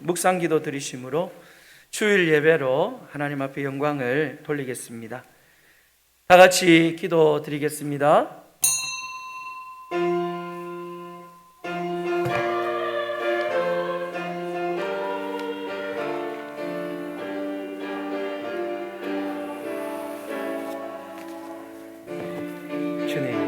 묵상기도 드리심으로 주일 예배로 하나님 앞에 영광을 돌리겠습니다. 다 같이 기도 드리겠습니다. 주님,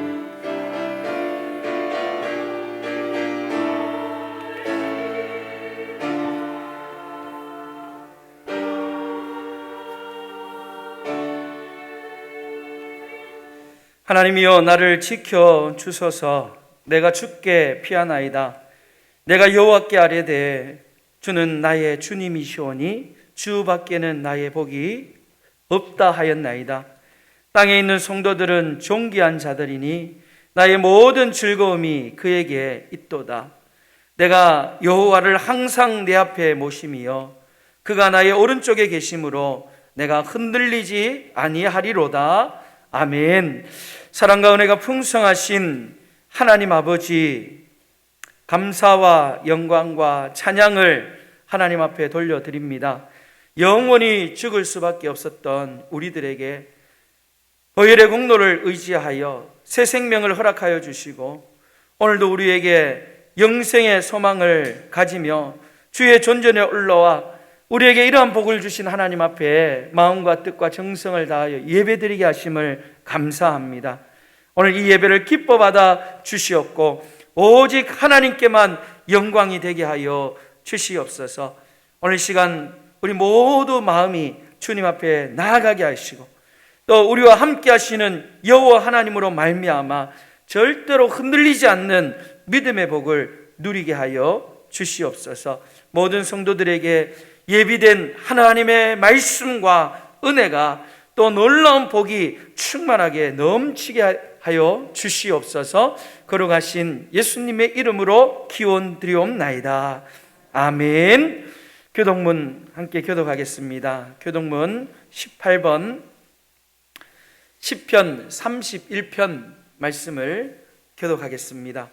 하나님이여 나를 지켜 주소서. 내가 주께 피하나이다. 내가 여호와께 아뢰되 주는 나의 주님이시오니 주밖에는 나의 복이 없다 하였나이다. 땅에 있는 성도들은 존귀한 자들이니 나의 모든 즐거움이 그에게 있도다. 내가 여호와를 항상 내 앞에 모심이여 그가 나의 오른쪽에 계심으로 내가 흔들리지 아니하리로다. 아멘. 사랑과 은혜가 풍성하신 하나님 아버지, 감사와 영광과 찬양을 하나님 앞에 돌려드립니다. 영원히 죽을 수밖에 없었던 우리들에게 보혈의 공로를 의지하여 새 생명을 허락하여 주시고 오늘도 우리에게 영생의 소망을 가지며 주의 존전에 올라와 우리에게 이러한 복을 주신 하나님 앞에 마음과 뜻과 정성을 다하여 예배드리게 하심을 감사합니다. 오늘 이 예배를 기뻐 받아 주시옵고 오직 하나님께만 영광이 되게 하여 주시옵소서. 오늘 시간 우리 모두 마음이 주님 앞에 나아가게 하시고 또 우리와 함께 하시는 여호와 하나님으로 말미암아 절대로 흔들리지 않는 믿음의 복을 누리게 하여 주시옵소서. 모든 성도들에게 예비된 하나님의 말씀과 은혜가 또 놀라운 복이 충만하게 넘치게 하여 주시옵소서. 거룩하신 예수님의 이름으로 기원드리옵나이다. 아멘. 교독문 함께 교독하겠습니다. 교독문 18번 시편 31편 말씀을 교독하겠습니다.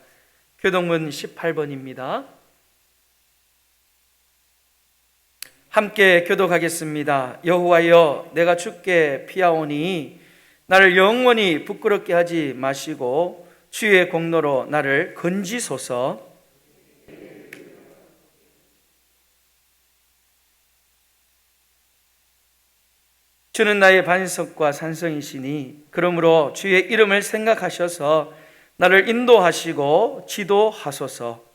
교독문 18번입니다. 함께 교독하겠습니다. 여호와여 내가 주께 피하오니 나를 영원히 부끄럽게 하지 마시고 주의 공로로 나를 건지소서. 주는 나의 반석과 산성이시니 그러므로 주의 이름을 생각하셔서 나를 인도하시고 지도하소서.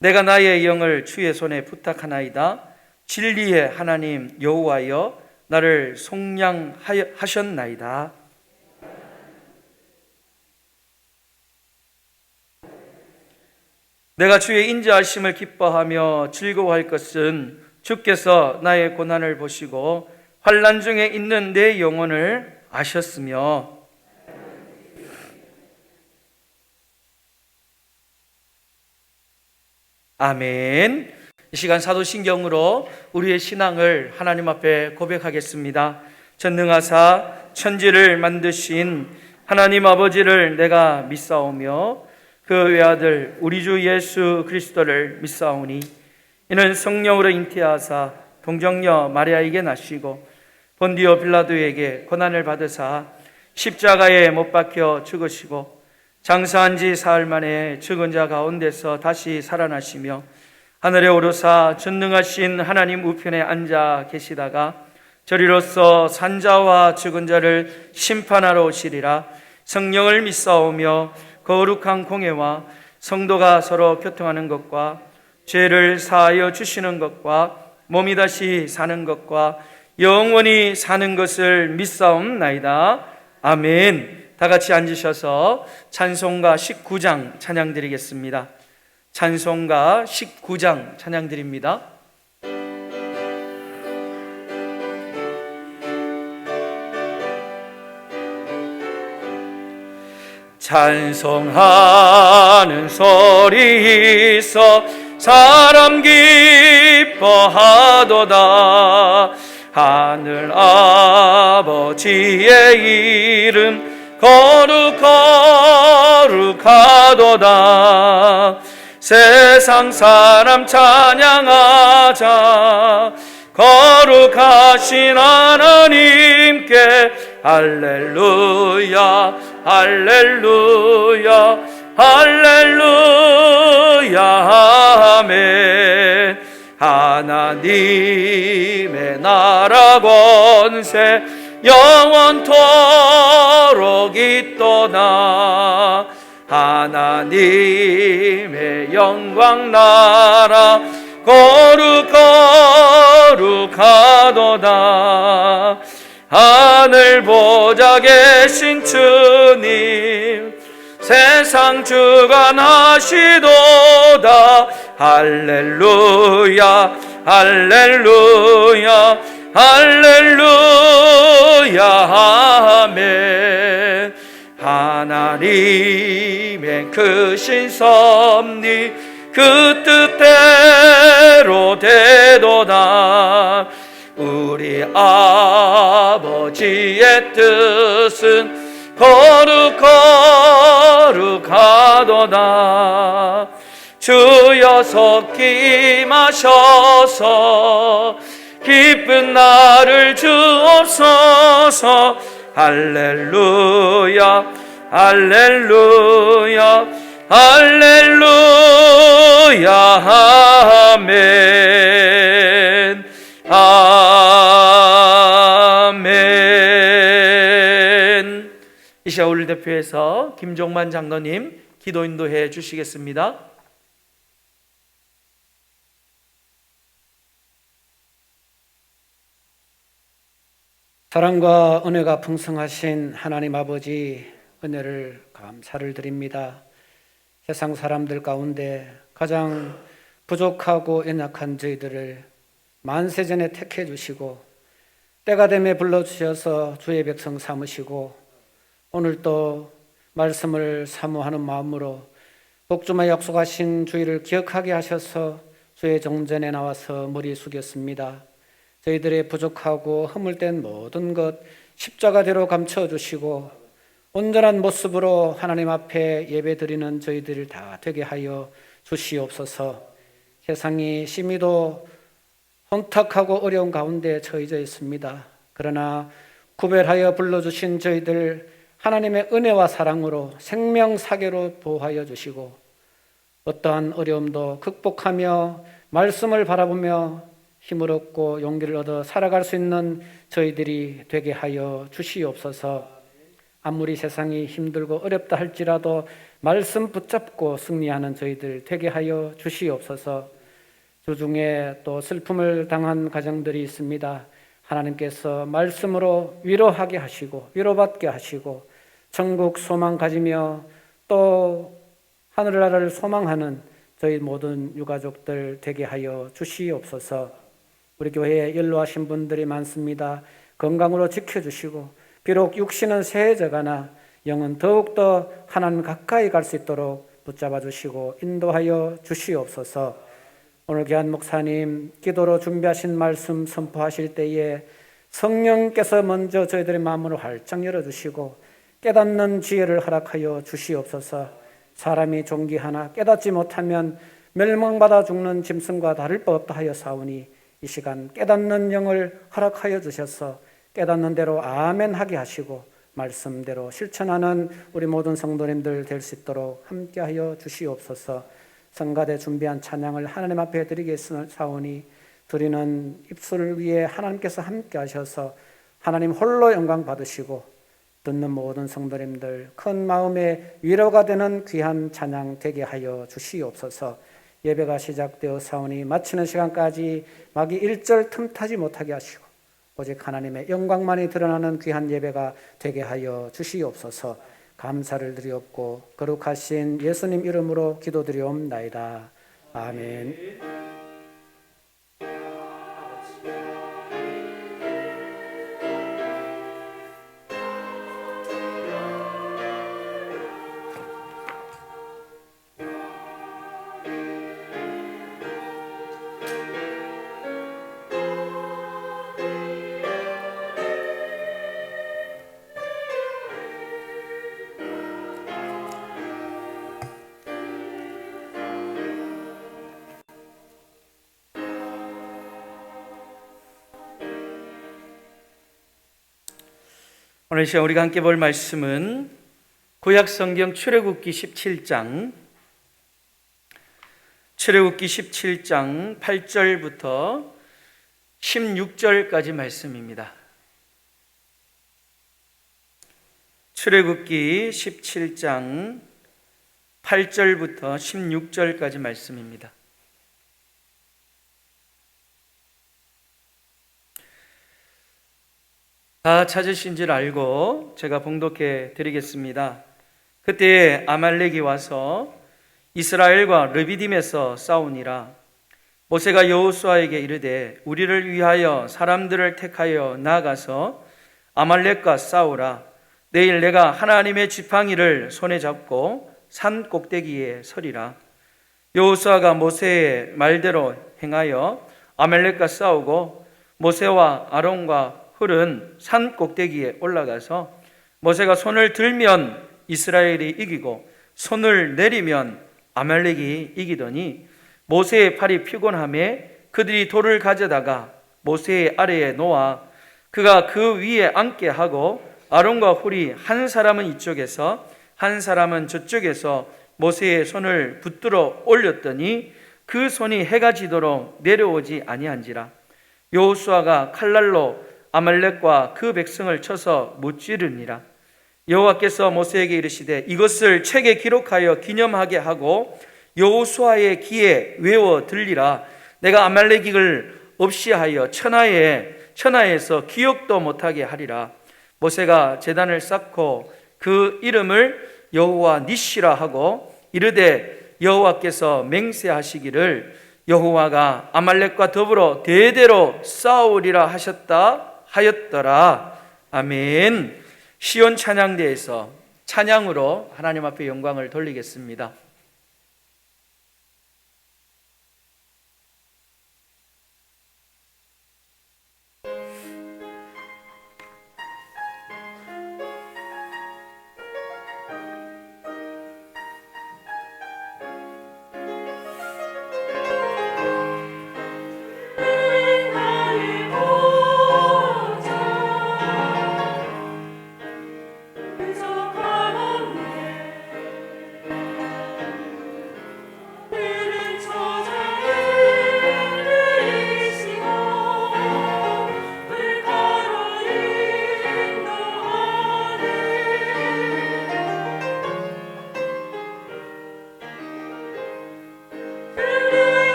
내가 나의 영을 주의 손에 부탁하나이다. 진리의 하나님 여호와여 나를 속량하셨나이다. 내가 주의 인자하심을 기뻐하며 즐거워할 것은 주께서 나의 고난을 보시고 환난 중에 있는 내 영혼을 아셨으며 아멘. 이 시간 사도신경으로 우리의 신앙을 하나님 앞에 고백하겠습니다. 전능하사 천지를 만드신 하나님 아버지를 내가 믿사오며 그 외아들 우리 주 예수 그리스도를 믿사오니 이는 성령으로 잉태하사 동정녀 마리아에게 나시고 본디오 빌라도에게 고난을 받으사 십자가에 못 박혀 죽으시고 장사한 지 사흘 만에 죽은 자 가운데서 다시 살아나시며 하늘에 오르사 전능하신 하나님 우편에 앉아 계시다가 저리로서 산자와 죽은 자를 심판하러 오시리라. 성령을 믿사오며 거룩한 공예와 성도가 서로 교통하는 것과 죄를 사하여 주시는 것과 몸이 다시 사는 것과 영원히 사는 것을 믿사옵나이다. 아멘. 다 같이 앉으셔서 찬송가 19장 찬양 드리겠습니다. 찬송가 19장 찬양 드립니다. 찬송하는 소리 있어 사람 기뻐하도다. 하늘 아버지의 이름 거룩하도다. 거룩하도다. 세상 사람 찬양하자. 거룩하신 하나님께 할렐루야 할렐루야 할렐루야 아멘. 하나님의 나라 권세 영원토록 있도다. 하나님의 영광 나라 거룩하도다. 하늘 보좌 계신 주님 세상 주관하시도다. 할렐루야 할렐루야 할렐루야 아멘. 하나님의 크신 섭리 그 뜻대로 되도다. 우리 아버지의 뜻은 거룩하도다. 주여 섞임하셔서 기쁜 날을 주옵소서. 할렐루야 할렐루야 할렐루야 아멘 아멘. 이 시간 우리를 대표해서 김종만 장로님 기도 인도해 주시겠습니다. 사랑과 은혜가 풍성하신 하나님 아버지, 은혜를 감사를 드립니다. 세상 사람들 가운데 가장 부족하고 연약한 저희들을 만세전에 택해 주시고 때가 되매 불러주셔서 주의 백성 삼으시고 오늘 또 말씀을 사모하는 마음으로 복주마 약속하신 주의를 기억하게 하셔서 주의 정전에 나와서 머리 숙였습니다. 저희들의 부족하고 허물된 모든 것 십자가대로 감춰주시고 온전한 모습으로 하나님 앞에 예배드리는 저희들 다 되게 하여 주시옵소서. 세상이 심히도 혼탁하고 어려운 가운데 처해져 있습니다. 그러나 구별하여 불러주신 저희들 하나님의 은혜와 사랑으로 생명사계로 보호하여 주시고 어떠한 어려움도 극복하며 말씀을 바라보며 힘을 얻고 용기를 얻어 살아갈 수 있는 저희들이 되게 하여 주시옵소서. 아무리 세상이 힘들고 어렵다 할지라도 말씀 붙잡고 승리하는 저희들 되게 하여 주시옵소서. 주중에 또 슬픔을 당한 가정들이 있습니다. 하나님께서 말씀으로 위로하게 하시고 위로받게 하시고 천국 소망 가지며 또 하늘나라를 소망하는 저희 모든 유가족들 되게 하여 주시옵소서. 우리 교회에 연로하신 분들이 많습니다. 건강으로 지켜주시고 비록 육신은 세해져가나 영은 더욱더 하나님 가까이 갈 수 있도록 붙잡아 주시고 인도하여 주시옵소서. 오늘 귀한 목사님 기도로 준비하신 말씀 선포하실 때에 성령께서 먼저 저희들의 마음을 활짝 열어주시고 깨닫는 지혜를 허락하여 주시옵소서. 사람이 존귀하나 깨닫지 못하면 멸망받아 죽는 짐승과 다를 바 없다 하여 사오니 이 시간 깨닫는 영을 허락하여 주셔서 깨닫는 대로 아멘 하게 하시고 말씀대로 실천하는 우리 모든 성도님들 될 수 있도록 함께하여 주시옵소서. 성가대 준비한 찬양을 하나님 앞에 드리겠사오니 드리는 입술 위에 하나님께서 함께 하셔서 하나님 홀로 영광 받으시고 듣는 모든 성도님들 큰 마음에 위로가 되는 귀한 찬양 되게 하여 주시옵소서. 예배가 시작되어 사오니 마치는 시간까지 마귀 1절 틈타지 못하게 하시고 오직 하나님의 영광만이 드러나는 귀한 예배가 되게 하여 주시옵소서. 감사를 드리옵고 거룩하신 예수님 이름으로 기도드리옵나이다. 아멘. 오늘 시간 우리가 함께 볼 말씀은 구약 성경 출애굽기 17장 8절부터 16절까지 말씀입니다. 출애굽기 17장 8절부터 16절까지 말씀입니다. 다 찾으신 줄 알고 제가 봉독해 드리겠습니다. 그때 아말렉이 와서 이스라엘과 르비딤에서 싸우니라. 모세가 여호수아에게 이르되 우리를 위하여 사람들을 택하여 나아가서 아말렉과 싸우라. 내일 내가 하나님의 지팡이를 손에 잡고 산 꼭대기에 서리라. 여호수아가 모세의 말대로 행하여 아말렉과 싸우고 모세와 아론과 훌은 산 꼭대기에 올라가서 모세가 손을 들면 이스라엘이 이기고 손을 내리면 아말렉이 이기더니 모세의 팔이 피곤함에 그들이 돌을 가져다가 모세의 아래에 놓아 그가 그 위에 앉게 하고 아론과 훌이 한 사람은 이쪽에서 한 사람은 저쪽에서 모세의 손을 붙들어 올렸더니 그 손이 해가 지도록 내려오지 아니한지라. 여호수아가 칼날로 아말렉과 그 백성을 쳐서 무찌르니라. 여호와께서 모세에게 이르시되 이것을 책에 기록하여 기념하게 하고 여호수아의 귀에 외워 들리라. 내가 아말렉을 없이 하여 천하에서 기억도 못하게 하리라. 모세가 제단을 쌓고 그 이름을 여호와 니시라 하고 이르되 여호와께서 맹세하시기를 여호와가 아말렉과 더불어 대대로 싸우리라 하였더라. 아멘. 시온 찬양대에서 찬양으로 하나님 앞에 영광을 돌리겠습니다.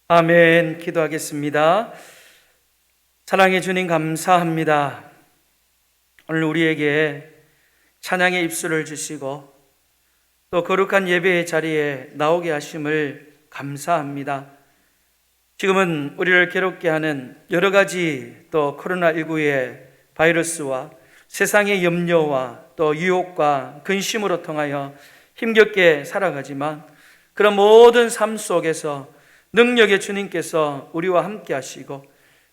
아멘. 기도하겠습니다. 사랑해 주님 감사합니다. 오늘 우리에게 찬양의 입술을 주시고 또 거룩한 예배의 자리에 나오게 하심을 감사합니다. 지금은 우리를 괴롭게 하는 여러 가지 또 코로나19의 바이러스와 세상의 염려와 또 유혹과 근심으로 통하여 힘겹게 살아가지만 그런 모든 삶 속에서 능력의 주님께서 우리와 함께 하시고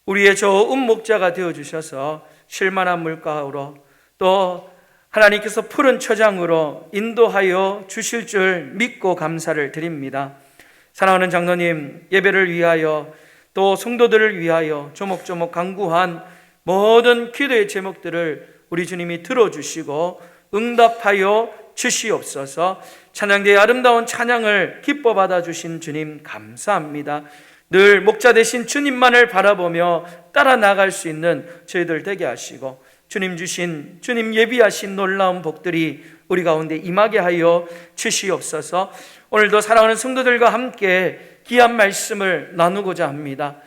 우리의 좋은 목자가 되어주셔서 쉴만한 물가로 또 하나님께서 푸른 초장으로 인도하여 주실 줄 믿고 감사를 드립니다. 사랑하는 장로님, 예배를 위하여 또 성도들을 위하여 조목조목 간구한 모든 기도의 제목들을 우리 주님이 들어주시고 응답하여 주시옵소서. 찬양대의 아름다운 찬양을 기뻐 받아주신 주님 감사합니다. 늘 목자 되신 주님만을 바라보며 따라 나갈 수 있는 저희들 되게 하시고 주님 주신, 주님 예비하신 놀라운 복들이 우리 가운데 임하게 하여 주시옵소서. 오늘도 사랑하는 성도들과 함께 귀한 말씀을 나누고자 합니다.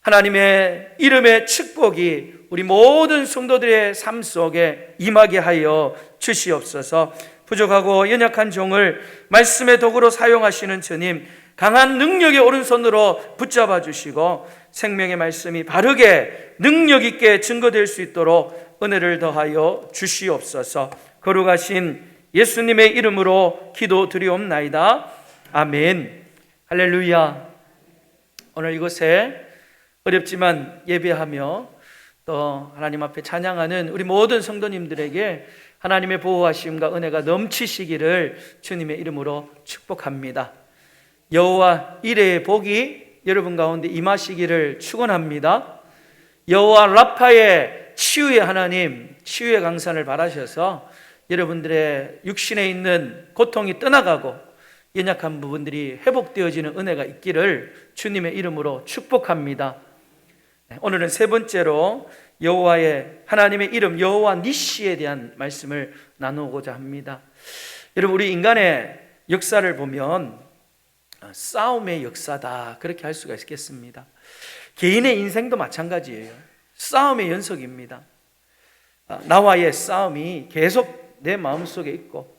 하나님의 이름의 축복이 우리 모든 성도들의 삶 속에 임하게 하여 주시옵소서. 부족하고 연약한 종을 말씀의 도구로 사용하시는 주님, 강한 능력의 오른손으로 붙잡아 주시고 생명의 말씀이 바르게 능력 있게 증거될 수 있도록 은혜를 더하여 주시옵소서. 거룩하신 예수님의 이름으로 기도드리옵나이다. 아멘. 할렐루야. 오늘 이곳에 어렵지만 예배하며 또 하나님 앞에 찬양하는 우리 모든 성도님들에게 하나님의 보호하심과 은혜가 넘치시기를 주님의 이름으로 축복합니다. 여호와 이레의 복이 여러분 가운데 임하시기를 축원합니다. 여호와 라파의 치유의 하나님, 치유의 강산을 바라셔서 여러분들의 육신에 있는 고통이 떠나가고 연약한 부분들이 회복되어지는 은혜가 있기를 주님의 이름으로 축복합니다. 오늘은 세 번째로 여호와의 하나님의 이름 여호와 니시에 대한 말씀을 나누고자 합니다. 여러분, 우리 인간의 역사를 보면 싸움의 역사다 그렇게 할 수가 있겠습니다. 개인의 인생도 마찬가지예요. 싸움의 연속입니다. 나와의 싸움이 계속 내 마음속에 있고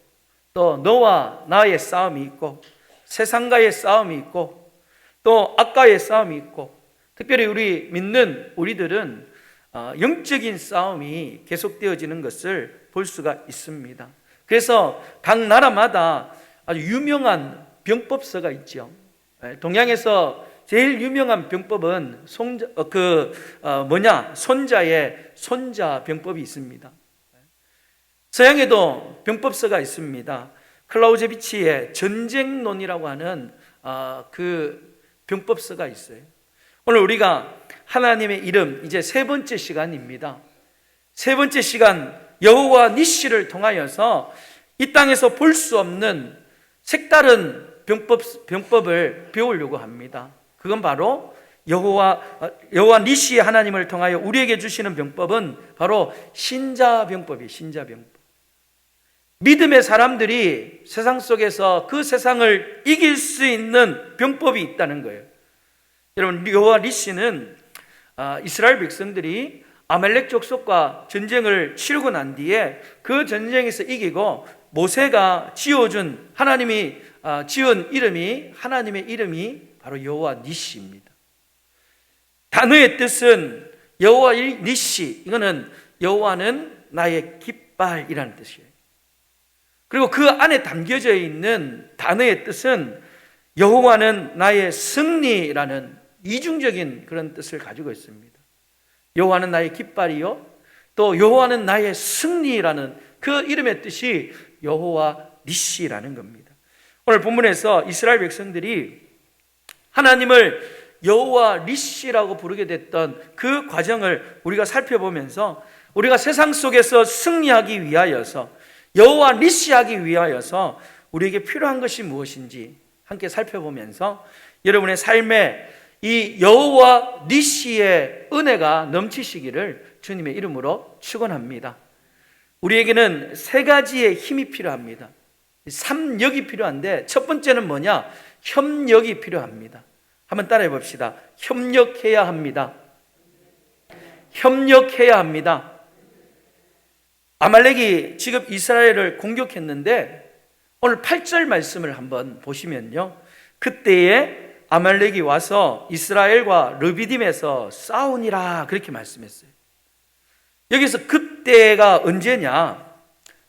또 너와 나의 싸움이 있고 세상과의 싸움이 있고 또 악과의 싸움이 있고 특별히 우리 믿는 우리들은 영적인 싸움이 계속되어지는 것을 볼 수가 있습니다. 그래서 각 나라마다 아주 유명한 병법서가 있죠. 동양에서 제일 유명한 병법은 손자의 손자 병법이 있습니다. 서양에도 병법서가 있습니다. 클라우제비치의 전쟁론이라고 하는 그 병법서가 있어요. 오늘 우리가 하나님의 이름 이제 세 번째 시간입니다. 세 번째 시간 여호와 니시를 통하여서 이 땅에서 볼 수 없는 색다른 병법을 배우려고 합니다. 그건 바로 여호와 니시의 하나님을 통하여 우리에게 주시는 병법은 바로 신자병법이에요. 신자병법. 믿음의 사람들이 세상 속에서 그 세상을 이길 수 있는 병법이 있다는 거예요. 여러분, 여호와 니시는 이스라엘 백성들이 아말렉 족속과 전쟁을 치르고 난 뒤에 그 전쟁에서 이기고 모세가 지어준 하나님이 지은 이름이 하나님의 이름이 바로 여호와 니시입니다. 단어의 뜻은 여호와 니시, 이거는 여호와는 나의 깃발이라는 뜻이에요. 그리고 그 안에 담겨져 있는 단어의 뜻은 여호와는 나의 승리라는 이중적인 그런 뜻을 가지고 있습니다. 여호와는 나의 깃발이요 또 여호와는 나의 승리라는 그 이름의 뜻이 여호와 니시라는 겁니다. 오늘 본문에서 이스라엘 백성들이 하나님을 여호와 니시라고 부르게 됐던 그 과정을 우리가 살펴보면서 우리가 세상 속에서 승리하기 위하여서 여호와 니시하기 위하여서 우리에게 필요한 것이 무엇인지 함께 살펴보면서 여러분의 삶에 이 여호와 니시의 은혜가 넘치시기를 주님의 이름으로 축원합니다. 우리에게는 세 가지의 힘이 필요합니다. 3역이 필요한데 첫 번째는 뭐냐? 협력이 필요합니다. 한번 따라해 봅시다. 협력해야 합니다. 협력해야 합니다. 아말렉이 지금 이스라엘을 공격했는데 오늘 8절 말씀을 한번 보시면요, 그때에 아말렉이 와서 이스라엘과 르비딤에서 싸우니라 그렇게 말씀했어요. 여기서 그때가 언제냐,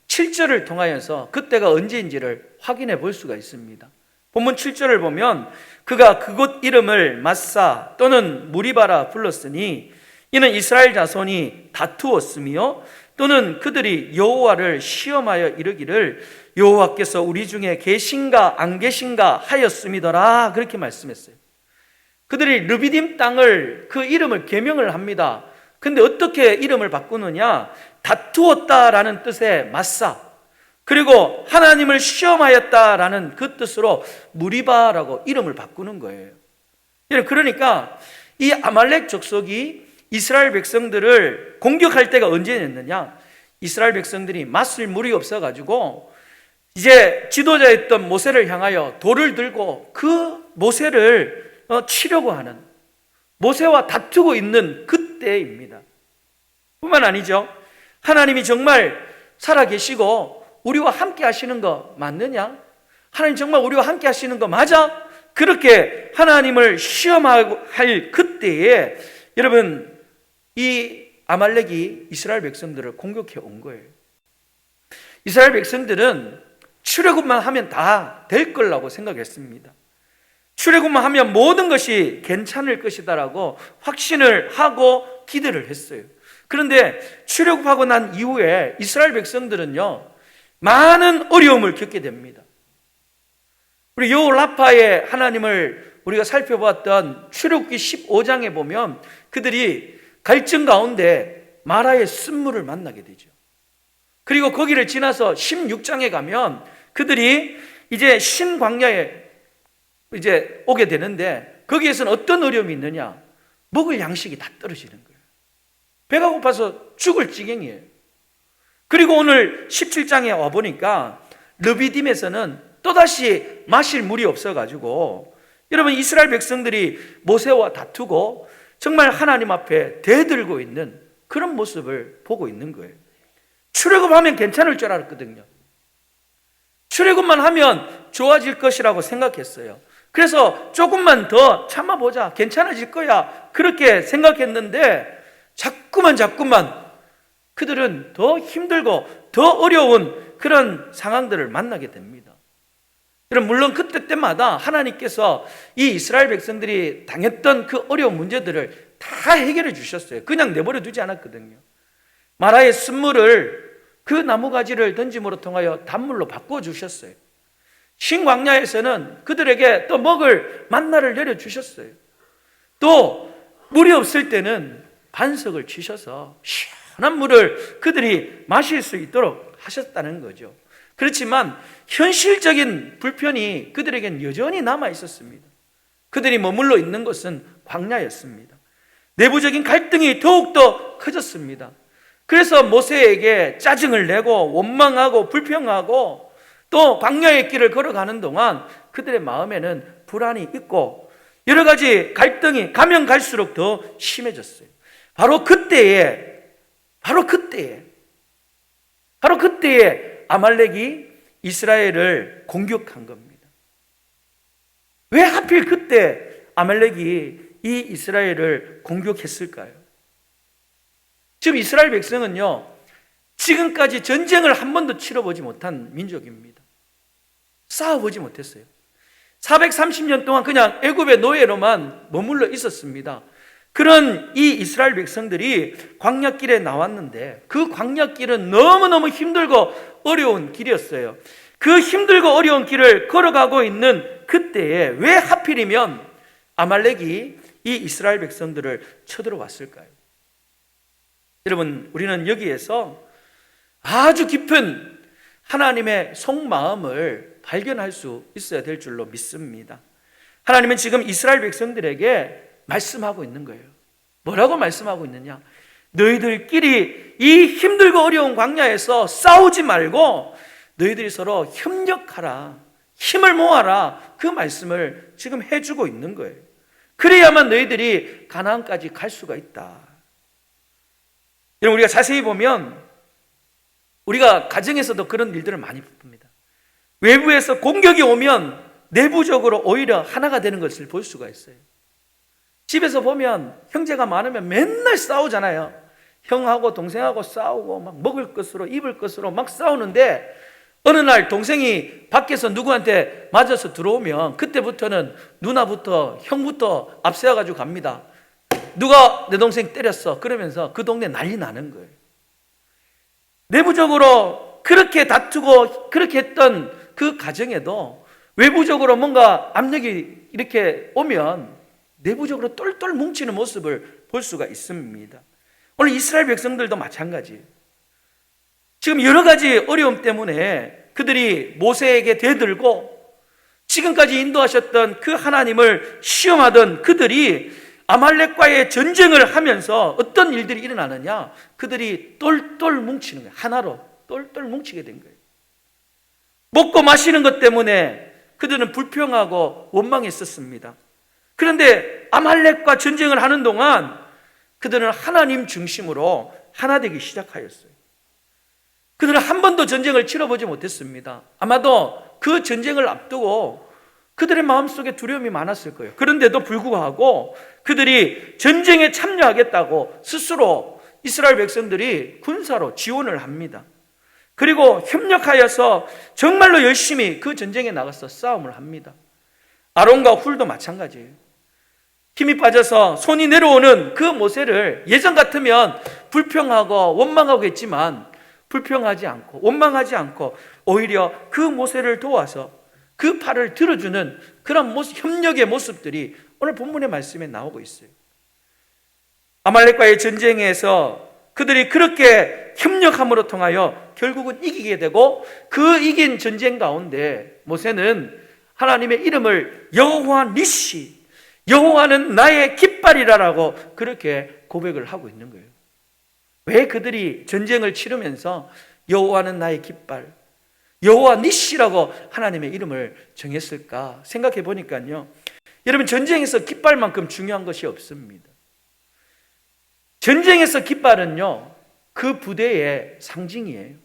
7절을 통하여서 그때가 언제인지를 확인해 볼 수가 있습니다. 본문 7절을 보면 그가 그곳 이름을 마사 또는 무리바라 불렀으니 이는 이스라엘 자손이 다투었으며 또는 그들이 여호와를 시험하여 이르기를 여호와께서 우리 중에 계신가 안 계신가 하였음이더라 그렇게 말씀했어요. 그들이 르비딤 땅을 그 이름을 계명을 합니다. 근데 어떻게 이름을 바꾸느냐, 다투었다라는 뜻의 마사, 그리고 하나님을 시험하였다라는 그 뜻으로 무리바라고 이름을 바꾸는 거예요. 그러니까 이 아말렉 족속이 이스라엘 백성들을 공격할 때가 언제였느냐, 이스라엘 백성들이 맞설 물이 없어가지고 이제 지도자였던 모세를 향하여 돌을 들고 그 모세를 치려고 하는, 모세와 다투고 있는 그때입니다. 뿐만 아니죠, 하나님이 정말 살아계시고 우리와 함께 하시는 거 맞느냐? 하나님 정말 우리와 함께 하시는 거 맞아? 그렇게 하나님을 시험할 그때에 여러분, 이 아말렉이 이스라엘 백성들을 공격해 온 거예요. 이스라엘 백성들은 출애굽만 하면 다 될 거라고 생각했습니다. 출애굽만 하면 모든 것이 괜찮을 것이다라고 확신을 하고 기대를 했어요. 그런데 출애굽하고 난 이후에 이스라엘 백성들은요, 많은 어려움을 겪게 됩니다. 우리 여호라파의 하나님을 우리가 살펴보았던 출애굽기 15장에 보면 그들이 갈증 가운데 마라의 쓴물을 만나게 되죠. 그리고 거기를 지나서 16장에 가면 그들이 이제 신광야에 이제 오게 되는데 거기에서는 어떤 어려움이 있느냐, 먹을 양식이 다 떨어지는 거예요. 배가 고파서 죽을 지경이에요. 그리고 오늘 17장에 와보니까 르비딤에서는 또다시 마실 물이 없어가지고 여러분, 이스라엘 백성들이 모세와 다투고 정말 하나님 앞에 대들고 있는 그런 모습을 보고 있는 거예요. 출애굽하면 괜찮을 줄 알았거든요. 출애굽만 하면 좋아질 것이라고 생각했어요. 그래서 조금만 더 참아보자, 괜찮아질 거야, 그렇게 생각했는데 자꾸만 그들은 더 힘들고 더 어려운 그런 상황들을 만나게 됩니다. 여러분, 물론 그때 때마다 하나님께서 이 이스라엘 백성들이 당했던 그 어려운 문제들을 다 해결해 주셨어요. 그냥 내버려 두지 않았거든요. 마라의 쓴물을 그 나무가지를 던짐으로 통하여 단물로 바꿔주셨어요. 신광야에서는 그들에게 또 먹을 만나를 내려주셨어요. 또 물이 없을 때는 반석을 치셔서 시원한 물을 그들이 마실 수 있도록 하셨다는 거죠. 그렇지만 현실적인 불편이 그들에겐 여전히 남아 있었습니다. 그들이 머물러 있는 곳은 광야였습니다. 내부적인 갈등이 더욱더 커졌습니다. 그래서 모세에게 짜증을 내고 원망하고 불평하고 또 광야의 길을 걸어가는 동안 그들의 마음에는 불안이 있고 여러 가지 갈등이 가면 갈수록 더 심해졌어요. 바로 그때에 아말렉이 이스라엘을 공격한 겁니다. 왜 하필 그때 아말렉이 이 이스라엘을 공격했을까요? 지금 이스라엘 백성은요, 지금까지 전쟁을 한 번도 치러보지 못한 민족입니다. 싸워보지 못했어요. 430년 동안 그냥 애굽의 노예로만 머물러 있었습니다. 그런 이 이스라엘 백성들이 광야길에 나왔는데 그 광야길은 너무너무 힘들고 어려운 길이었어요. 그 힘들고 어려운 길을 걸어가고 있는 그때에 왜 하필이면 아말렉이 이 이스라엘 백성들을 쳐들어왔을까요? 여러분, 우리는 여기에서 아주 깊은 하나님의 속마음을 발견할 수 있어야 될 줄로 믿습니다. 하나님은 지금 이스라엘 백성들에게 말씀하고 있는 거예요. 뭐라고 말씀하고 있느냐? 너희들끼리 이 힘들고 어려운 광야에서 싸우지 말고 너희들이 서로 협력하라, 힘을 모아라, 그 말씀을 지금 해주고 있는 거예요. 그래야만 너희들이 가나안까지 갈 수가 있다. 여러분, 우리가 자세히 보면 우리가 가정에서도 그런 일들을 많이 봅니다. 외부에서 공격이 오면 내부적으로 오히려 하나가 되는 것을 볼 수가 있어요. 집에서 보면 형제가 많으면 맨날 싸우잖아요. 형하고 동생하고 싸우고 막 먹을 것으로 입을 것으로 막 싸우는데 어느 날 동생이 밖에서 누구한테 맞아서 들어오면 그때부터는 누나부터 형부터 앞세워가지고 갑니다. 누가 내 동생 때렸어? 그러면서 그 동네 난리 나는 거예요. 내부적으로 그렇게 다투고 그렇게 했던 그 가정에도 외부적으로 뭔가 압력이 이렇게 오면 내부적으로 똘똘 뭉치는 모습을 볼 수가 있습니다. 오늘 이스라엘 백성들도 마찬가지예요. 지금 여러 가지 어려움 때문에 그들이 모세에게 대들고 지금까지 인도하셨던 그 하나님을 시험하던 그들이 아말렉과의 전쟁을 하면서 어떤 일들이 일어나느냐? 그들이 똘똘 뭉치는 거예요. 하나로 똘똘 뭉치게 된 거예요. 먹고 마시는 것 때문에 그들은 불평하고 원망했었습니다. 그런데 아말렉과 전쟁을 하는 동안 그들은 하나님 중심으로 하나 되기 시작하였어요. 그들은 한 번도 전쟁을 치러보지 못했습니다. 아마도 그 전쟁을 앞두고 그들의 마음속에 두려움이 많았을 거예요. 그런데도 불구하고 그들이 전쟁에 참여하겠다고 스스로 이스라엘 백성들이 군사로 지원을 합니다. 그리고 협력하여서 정말로 열심히 그 전쟁에 나가서 싸움을 합니다. 아론과 훌도 마찬가지예요. 힘이 빠져서 손이 내려오는 그 모세를 예전 같으면 불평하고 원망하고 했지만 불평하지 않고 원망하지 않고 오히려 그 모세를 도와서 그 팔을 들어주는 그런 모습, 협력의 모습들이 오늘 본문의 말씀에 나오고 있어요. 아말렉과의 전쟁에서 그들이 그렇게 협력함으로 통하여 결국은 이기게 되고 그 이긴 전쟁 가운데 모세는 하나님의 이름을 여호와 니시, 여호와는 나의 깃발이라라고 그렇게 고백을 하고 있는 거예요. 왜 그들이 전쟁을 치르면서 여호와는 나의 깃발, 여호와 니시라고 하나님의 이름을 정했을까 생각해 보니까요, 여러분, 전쟁에서 깃발만큼 중요한 것이 없습니다. 전쟁에서 깃발은요, 그 부대의 상징이에요.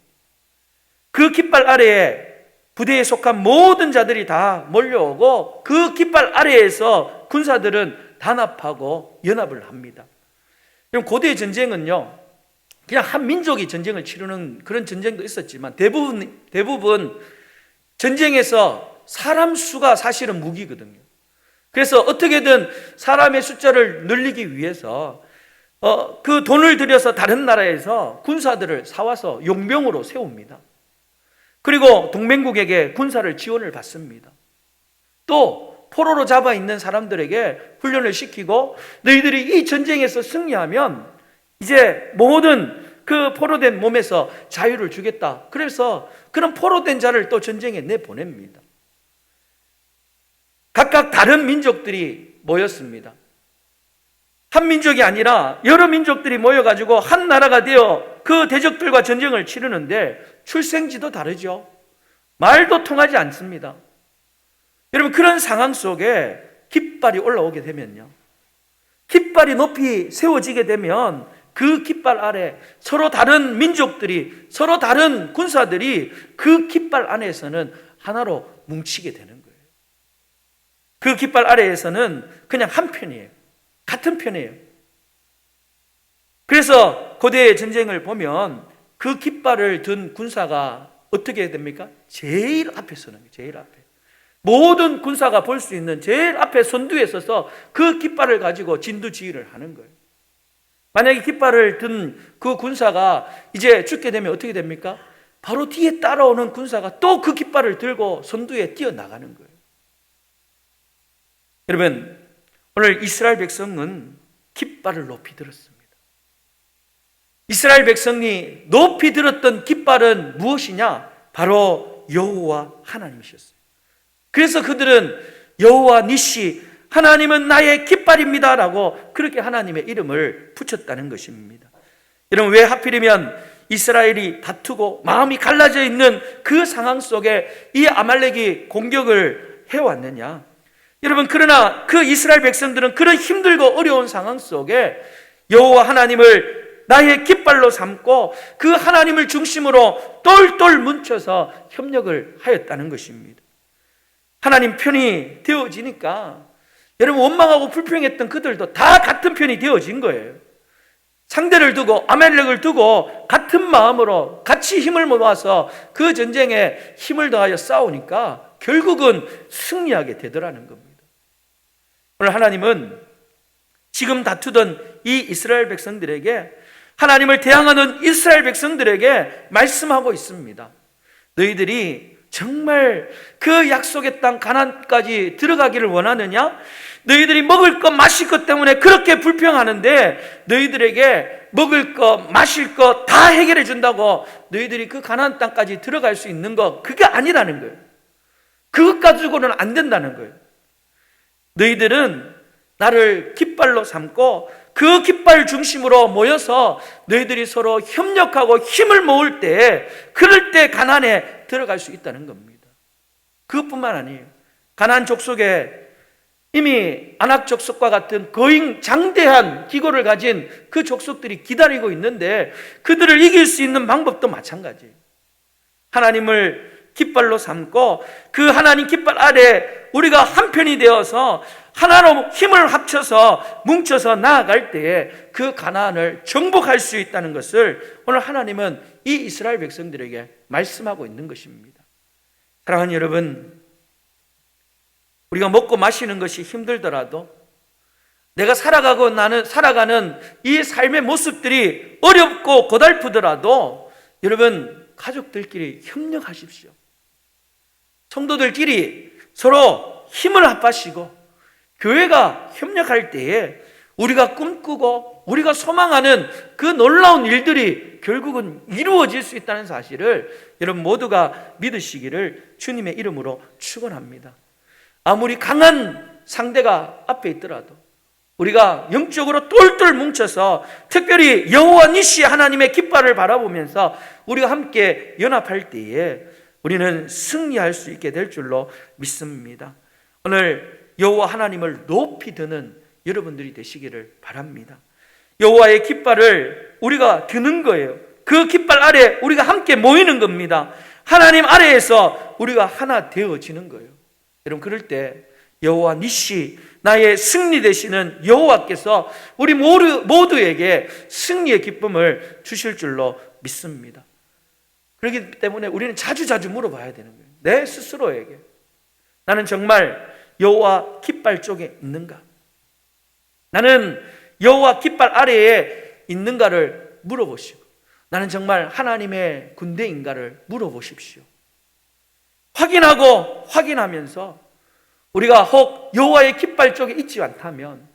그 깃발 아래에 부대에 속한 모든 자들이 다 몰려오고 그 깃발 아래에서 군사들은 단합하고 연합을 합니다. 그럼 고대의 전쟁은요, 그냥 한 민족이 전쟁을 치르는 그런 전쟁도 있었지만 대부분 전쟁에서 사람 수가 사실은 무기거든요. 그래서 어떻게든 사람의 숫자를 늘리기 위해서 그 돈을 들여서 다른 나라에서 군사들을 사와서 용병으로 세웁니다. 그리고 동맹국에게 군사를 지원을 받습니다. 또 포로로 잡아 있는 사람들에게 훈련을 시키고 너희들이 이 전쟁에서 승리하면 이제 모든 그 포로된 몸에서 자유를 주겠다. 그래서 그런 포로된 자를 또 전쟁에 내보냅니다. 각각 다른 민족들이 모였습니다. 한 민족이 아니라 여러 민족들이 모여가지고 한 나라가 되어 그 대적들과 전쟁을 치르는데 출생지도 다르죠. 말도 통하지 않습니다. 여러분, 그런 상황 속에 깃발이 올라오게 되면요, 깃발이 높이 세워지게 되면 그 깃발 아래 서로 다른 민족들이, 서로 다른 군사들이 그 깃발 안에서는 하나로 뭉치게 되는 거예요. 그 깃발 아래에서는 그냥 한 편이에요. 같은 편이에요. 그래서 고대의 전쟁을 보면 그 깃발을 든 군사가 어떻게 됩니까? 제일 앞에 서는 거예요. 제일 앞에. 모든 군사가 볼 수 있는 제일 앞에 선두에 서서 그 깃발을 가지고 진두지휘를 하는 거예요. 만약에 깃발을 든 그 군사가 이제 죽게 되면 어떻게 됩니까? 바로 뒤에 따라오는 군사가 또 그 깃발을 들고 선두에 뛰어나가는 거예요. 여러분, 오늘 이스라엘 백성은 깃발을 높이 들었습니다. 이스라엘 백성이 높이 들었던 깃발은 무엇이냐? 바로 여호와 하나님이셨어요. 그래서 그들은 여호와 니시, 하나님은 나의 깃발입니다 라고 그렇게 하나님의 이름을 붙였다는 것입니다. 여러분, 왜 하필이면 이스라엘이 다투고 마음이 갈라져 있는 그 상황 속에 이 아말렉이 공격을 해왔느냐? 여러분, 그러나 그 이스라엘 백성들은 그런 힘들고 어려운 상황 속에 여호와 하나님을 나의 깃발로 삼고 그 하나님을 중심으로 똘똘 뭉쳐서 협력을 하였다는 것입니다. 하나님 편이 되어지니까 여러분, 원망하고 불평했던 그들도 다 같은 편이 되어진 거예요. 상대를 두고, 아말렉을 두고 같은 마음으로 같이 힘을 모아서 그 전쟁에 힘을 더하여 싸우니까 결국은 승리하게 되더라는 겁니다. 오늘 하나님은 지금 다투던 이 이스라엘 백성들에게, 하나님을 대항하는 이스라엘 백성들에게 말씀하고 있습니다. 너희들이 정말 그 약속의 땅 가나안까지 들어가기를 원하느냐? 너희들이 먹을 것 마실 것 때문에 그렇게 불평하는데 너희들에게 먹을 것 마실 것 다 해결해 준다고 너희들이 그 가나안 땅까지 들어갈 수 있는 거, 그게 아니라는 거예요. 그것 가지고는 안 된다는 거예요. 너희들은 나를 깃발로 삼고 그 깃발 중심으로 모여서 너희들이 서로 협력하고 힘을 모을 때, 그럴 때 가나안에 들어갈 수 있다는 겁니다. 그것뿐만 아니에요. 가나안 족속에 이미 아낙 족속과 같은 거인 장대한 기고를 가진 그 족속들이 기다리고 있는데 그들을 이길 수 있는 방법도 마찬가지예요. 하나님을 깃발로 삼고 그 하나님 깃발 아래 우리가 한편이 되어서 하나로 힘을 합쳐서 뭉쳐서 나아갈 때에 그 가나안을 정복할 수 있다는 것을 오늘 하나님은 이 이스라엘 백성들에게 말씀하고 있는 것입니다. 사랑하는 여러분, 우리가 먹고 마시는 것이 힘들더라도, 내가 살아가는 이 삶의 모습들이 어렵고 고달프더라도 여러분, 가족들끼리 협력하십시오. 성도들끼리 서로 힘을 합하시고 교회가 협력할 때에 우리가 꿈꾸고 우리가 소망하는 그 놀라운 일들이 결국은 이루어질 수 있다는 사실을 여러분 모두가 믿으시기를 주님의 이름으로 축원합니다. 아무리 강한 상대가 앞에 있더라도 우리가 영적으로 똘똘 뭉쳐서 특별히 여호와 니시 하나님의 깃발을 바라보면서 우리가 함께 연합할 때에 우리는 승리할 수 있게 될 줄로 믿습니다. 오늘 여호와 하나님을 높이 드는 여러분들이 되시기를 바랍니다. 여호와의 깃발을 우리가 드는 거예요. 그 깃발 아래 우리가 함께 모이는 겁니다. 하나님 아래에서 우리가 하나 되어지는 거예요. 여러분, 그럴 때 여호와 니시, 나의 승리 되시는 여호와께서 우리 모두에게 승리의 기쁨을 주실 줄로 믿습니다. 그렇기 때문에 우리는 자주자주 물어봐야 되는 거예요. 내 스스로에게 나는 정말 여호와 깃발 쪽에 있는가? 나는 여호와 깃발 아래에 있는가를 물어보시고, 나는 정말 하나님의 군대인가를 물어보십시오. 확인하면서 우리가 혹 여호와의 깃발 쪽에 있지 않다면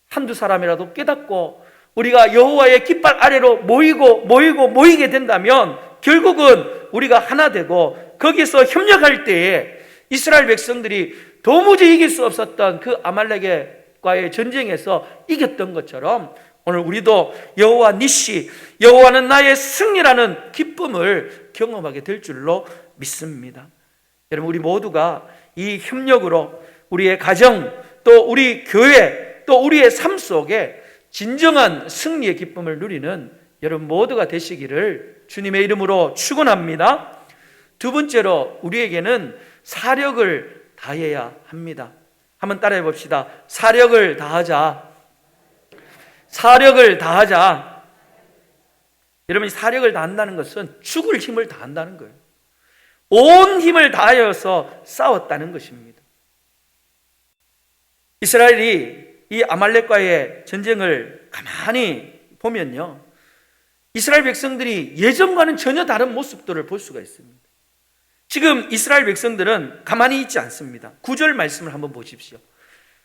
한두 사람이라도 깨닫고 우리가 여호와의 깃발 아래로 모이게 된다면 결국은 우리가 하나 되고 거기서 협력할 때에 이스라엘 백성들이 도무지 이길 수 없었던 그 아말렉과의 전쟁에서 이겼던 것처럼 오늘 우리도 여호와 니시, 여호와는 나의 승리라는 기쁨을 경험하게 될 줄로 믿습니다. 여러분, 우리 모두가 이 협력으로 우리의 가정, 또 우리 교회, 또 우리의 삶 속에 진정한 승리의 기쁨을 누리는 여러분 모두가 되시기를 주님의 이름으로 축원합니다. 두 번째로 우리에게는 사력을 다해야 합니다. 한번 따라해 봅시다. 사력을 다하자. 사력을 다하자. 여러분이 사력을 다한다는 것은 죽을 힘을 다한다는 거예요. 온 힘을 다하여서 싸웠다는 것입니다. 이스라엘이 이 아말렉과의 전쟁을 가만히 보면요, 이스라엘 백성들이 예전과는 전혀 다른 모습들을 볼 수가 있습니다. 지금 이스라엘 백성들은 가만히 있지 않습니다. 9절 말씀을 한번 보십시오.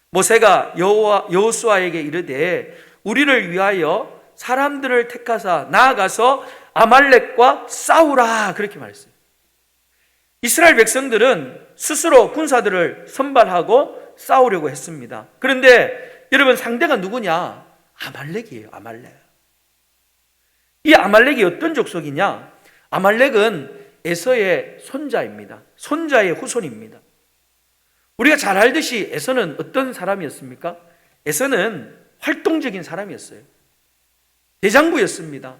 모세가 여호수아에게 이르되 우리를 위하여 사람들을 택하사 나아가서 아말렉과 싸우라, 그렇게 말했어요. 이스라엘 백성들은 스스로 군사들을 선발하고 싸우려고 했습니다. 그런데 여러분, 상대가 누구냐? 아말렉이에요. 아말렉. 이 아말렉이 어떤 족속이냐? 아말렉은 에서의 손자입니다. 손자의 후손입니다. 우리가 잘 알듯이 에서는 어떤 사람이었습니까? 에서는 활동적인 사람이었어요. 대장부였습니다.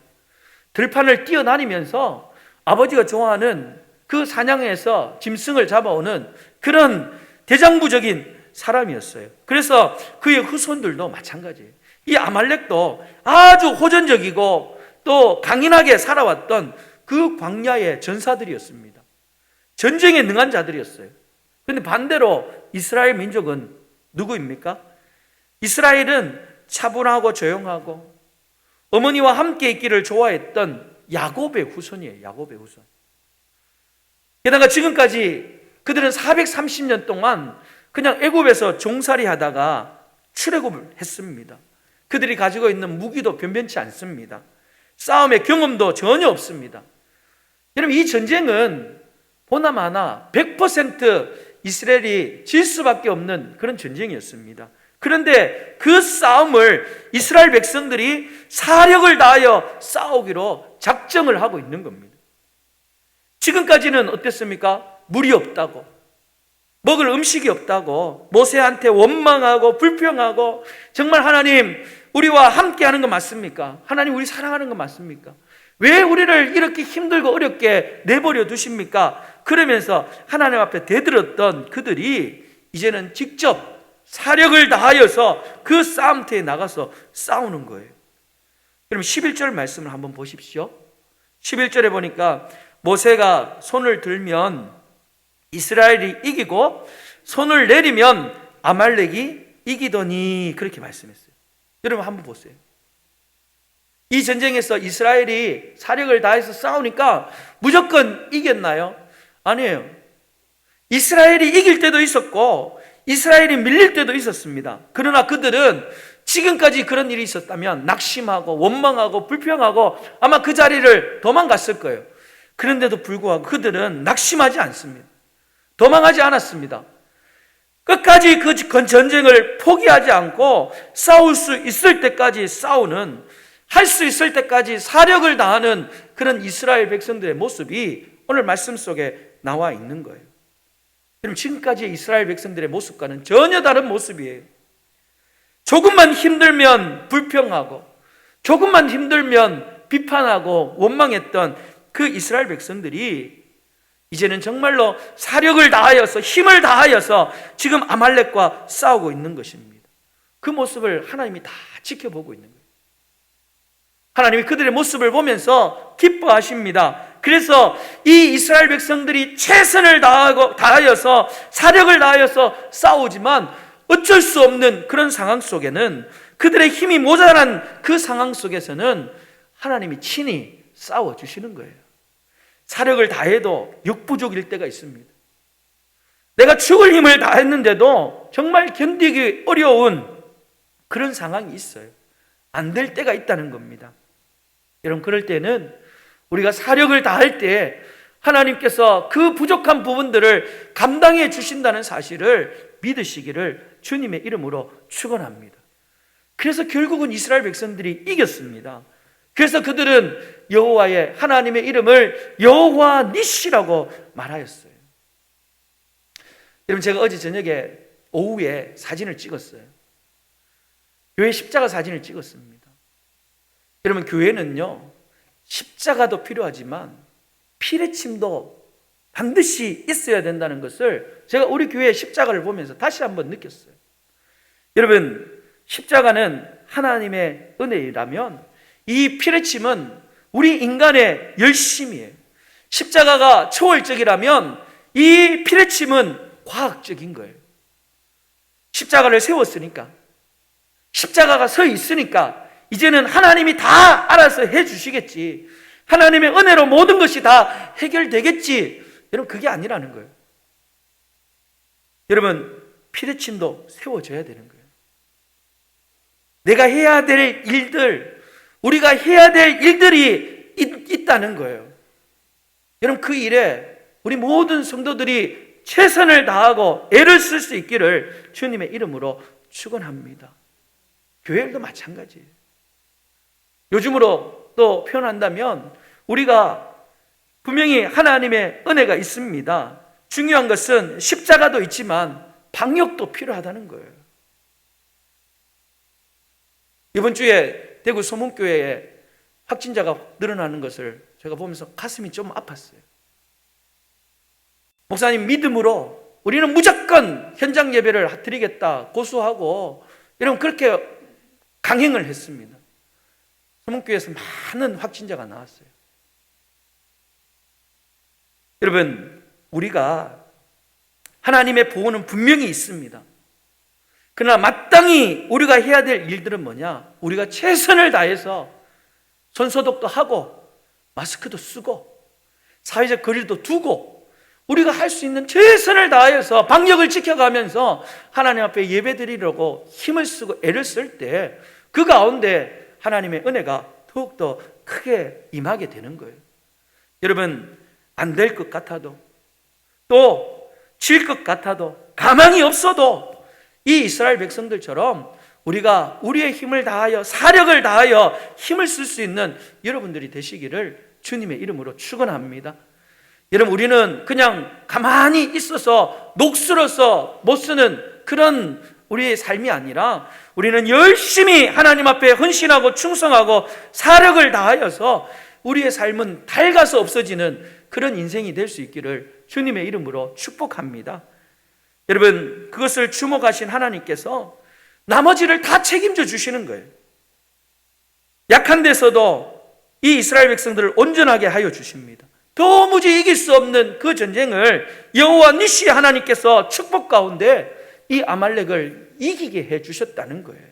들판을 뛰어다니면서 아버지가 좋아하는 그 사냥에서 짐승을 잡아오는 그런 대장부적인 사람이었어요. 그래서 그의 후손들도 마찬가지예요. 이 아말렉도 아주 호전적이고 또 강인하게 살아왔던 그 광야의 전사들이었습니다. 전쟁에 능한 자들이었어요. 그런데 반대로 이스라엘 민족은 누구입니까? 이스라엘은 차분하고 조용하고 어머니와 함께 있기를 좋아했던 야곱의 후손이에요. 야곱의 후손. 게다가 지금까지 그들은 430년 동안 그냥 애굽에서 종살이 하다가 출애굽을 했습니다. 그들이 가지고 있는 무기도 변변치 않습니다. 싸움의 경험도 전혀 없습니다. 여러분, 이 전쟁은 보나마나 100% 이스라엘이 질 수밖에 없는 그런 전쟁이었습니다. 그런데 그 싸움을 이스라엘 백성들이 사력을 다하여 싸우기로 작정을 하고 있는 겁니다. 지금까지는 어땠습니까? 물이 없다고, 먹을 음식이 없다고 모세한테 원망하고 불평하고, 정말 하나님 우리와 함께 하는 거 맞습니까? 하나님 우리 사랑하는 거 맞습니까? 왜 우리를 이렇게 힘들고 어렵게 내버려 두십니까? 그러면서 하나님 앞에 대들었던 그들이 이제는 직접 사력을 다하여서 그 싸움터에 나가서 싸우는 거예요. 그럼 11절 말씀을 한번 보십시오. 11절에 보니까 모세가 손을 들면 이스라엘이 이기고 손을 내리면 아말렉이 이기더니, 그렇게 말씀했어요. 여러분 한번 보세요. 이 전쟁에서 이스라엘이 사력을 다해서 싸우니까 무조건 이겼나요? 아니에요. 이스라엘이 이길 때도 있었고 이스라엘이 밀릴 때도 있었습니다. 그러나 그들은 지금까지 그런 일이 있었다면 낙심하고 원망하고 불평하고 아마 그 자리를 도망갔을 거예요. 그런데도 불구하고 그들은 낙심하지 않습니다. 도망하지 않았습니다. 끝까지 그 전쟁을 포기하지 않고 싸울 수 있을 때까지 싸우는, 할 수 있을 때까지 사력을 다하는 그런 이스라엘 백성들의 모습이 오늘 말씀 속에 나와 있는 거예요. 그럼 지금까지의 이스라엘 백성들의 모습과는 전혀 다른 모습이에요. 조금만 힘들면 불평하고 조금만 힘들면 비판하고 원망했던 그 이스라엘 백성들이 이제는 정말로 사력을 다하여서 힘을 다하여서 지금 아말렉과 싸우고 있는 것입니다. 그 모습을 하나님이 다 지켜보고 있는 거예요. 하나님이 그들의 모습을 보면서 기뻐하십니다. 그래서 이 이스라엘 백성들이 최선을 다하여서 사력을 다하여서 싸우지만 어쩔 수 없는 그런 상황 속에는, 그들의 힘이 모자란 그 상황 속에서는 하나님이 친히 싸워주시는 거예요. 사력을 다해도 역부족일 때가 있습니다. 내가 죽을 힘을 다했는데도 정말 견디기 어려운 그런 상황이 있어요. 안 될 때가 있다는 겁니다. 여러분, 그럴 때는 우리가 사력을 다할 때 하나님께서 그 부족한 부분들을 감당해 주신다는 사실을 믿으시기를 주님의 이름으로 축원합니다. 그래서 결국은 이스라엘 백성들이 이겼습니다. 그래서 그들은 여호와의 하나님의 이름을 여호와 니시라고 말하였어요. 여러분, 제가 어제 저녁에 오후에 사진을 찍었어요. 교회 십자가 사진을 찍었습니다. 여러분, 교회는요 십자가도 필요하지만 피레침도 반드시 있어야 된다는 것을 제가 우리 교회의 십자가를 보면서 다시 한번 느꼈어요. 여러분, 십자가는 하나님의 은혜라면 이 피레침은 우리 인간의 열심이에요. 십자가가 초월적이라면 이 피레침은 과학적인 거예요. 십자가를 세웠으니까, 십자가가 서 있으니까 이제는 하나님이 다 알아서 해주시겠지, 하나님의 은혜로 모든 것이 다 해결되겠지. 여러분, 그게 아니라는 거예요. 여러분, 피레침도 세워져야 되는 거예요. 내가 해야 될 일들, 우리가 해야 될 일들이 있다는 거예요. 여러분, 그 일에 우리 모든 성도들이 최선을 다하고 애를 쓸 수 있기를 주님의 이름으로 축원합니다. 교회도 마찬가지예요. 요즘으로 또 표현한다면 우리가 분명히 하나님의 은혜가 있습니다. 중요한 것은 십자가도 있지만 방역도 필요하다는 거예요. 이번 주에 대구 소문교회에 확진자가 늘어나는 것을 제가 보면서 가슴이 좀 아팠어요. 목사님 믿음으로 우리는 무조건 현장 예배를 드리겠다 고수하고 이런 그렇게 강행을 했습니다. 소문교회에서 많은 확진자가 나왔어요. 여러분, 우리가 하나님의 보호는 분명히 있습니다. 그러나 마땅히 우리가 해야 될 일들은 뭐냐? 우리가 최선을 다해서 손소독도 하고 마스크도 쓰고 사회적 거리도 두고 우리가 할 수 있는 최선을 다해서 방역을 지켜가면서 하나님 앞에 예배드리려고 힘을 쓰고 애를 쓸 때 그 가운데 하나님의 은혜가 더욱더 크게 임하게 되는 거예요. 여러분, 안 될 것 같아도 또 질 것 같아도 가망이 없어도 이 이스라엘 백성들처럼 우리가 우리의 힘을 다하여 사력을 다하여 힘을 쓸 수 있는 여러분들이 되시기를 주님의 이름으로 축원합니다. 여러분, 우리는 그냥 가만히 있어서 녹슬어서 못 쓰는 그런 우리의 삶이 아니라 우리는 열심히 하나님 앞에 헌신하고 충성하고 사력을 다하여서 우리의 삶은 닳아서 없어지는 그런 인생이 될 수 있기를 주님의 이름으로 축복합니다. 여러분, 그것을 주목하신 하나님께서 나머지를 다 책임져 주시는 거예요. 약한 데서도 이 이스라엘 백성들을 온전하게 하여 주십니다. 도무지 이길 수 없는 그 전쟁을 여호와 니시 하나님께서 축복 가운데 이 아말렉을 이기게 해 주셨다는 거예요.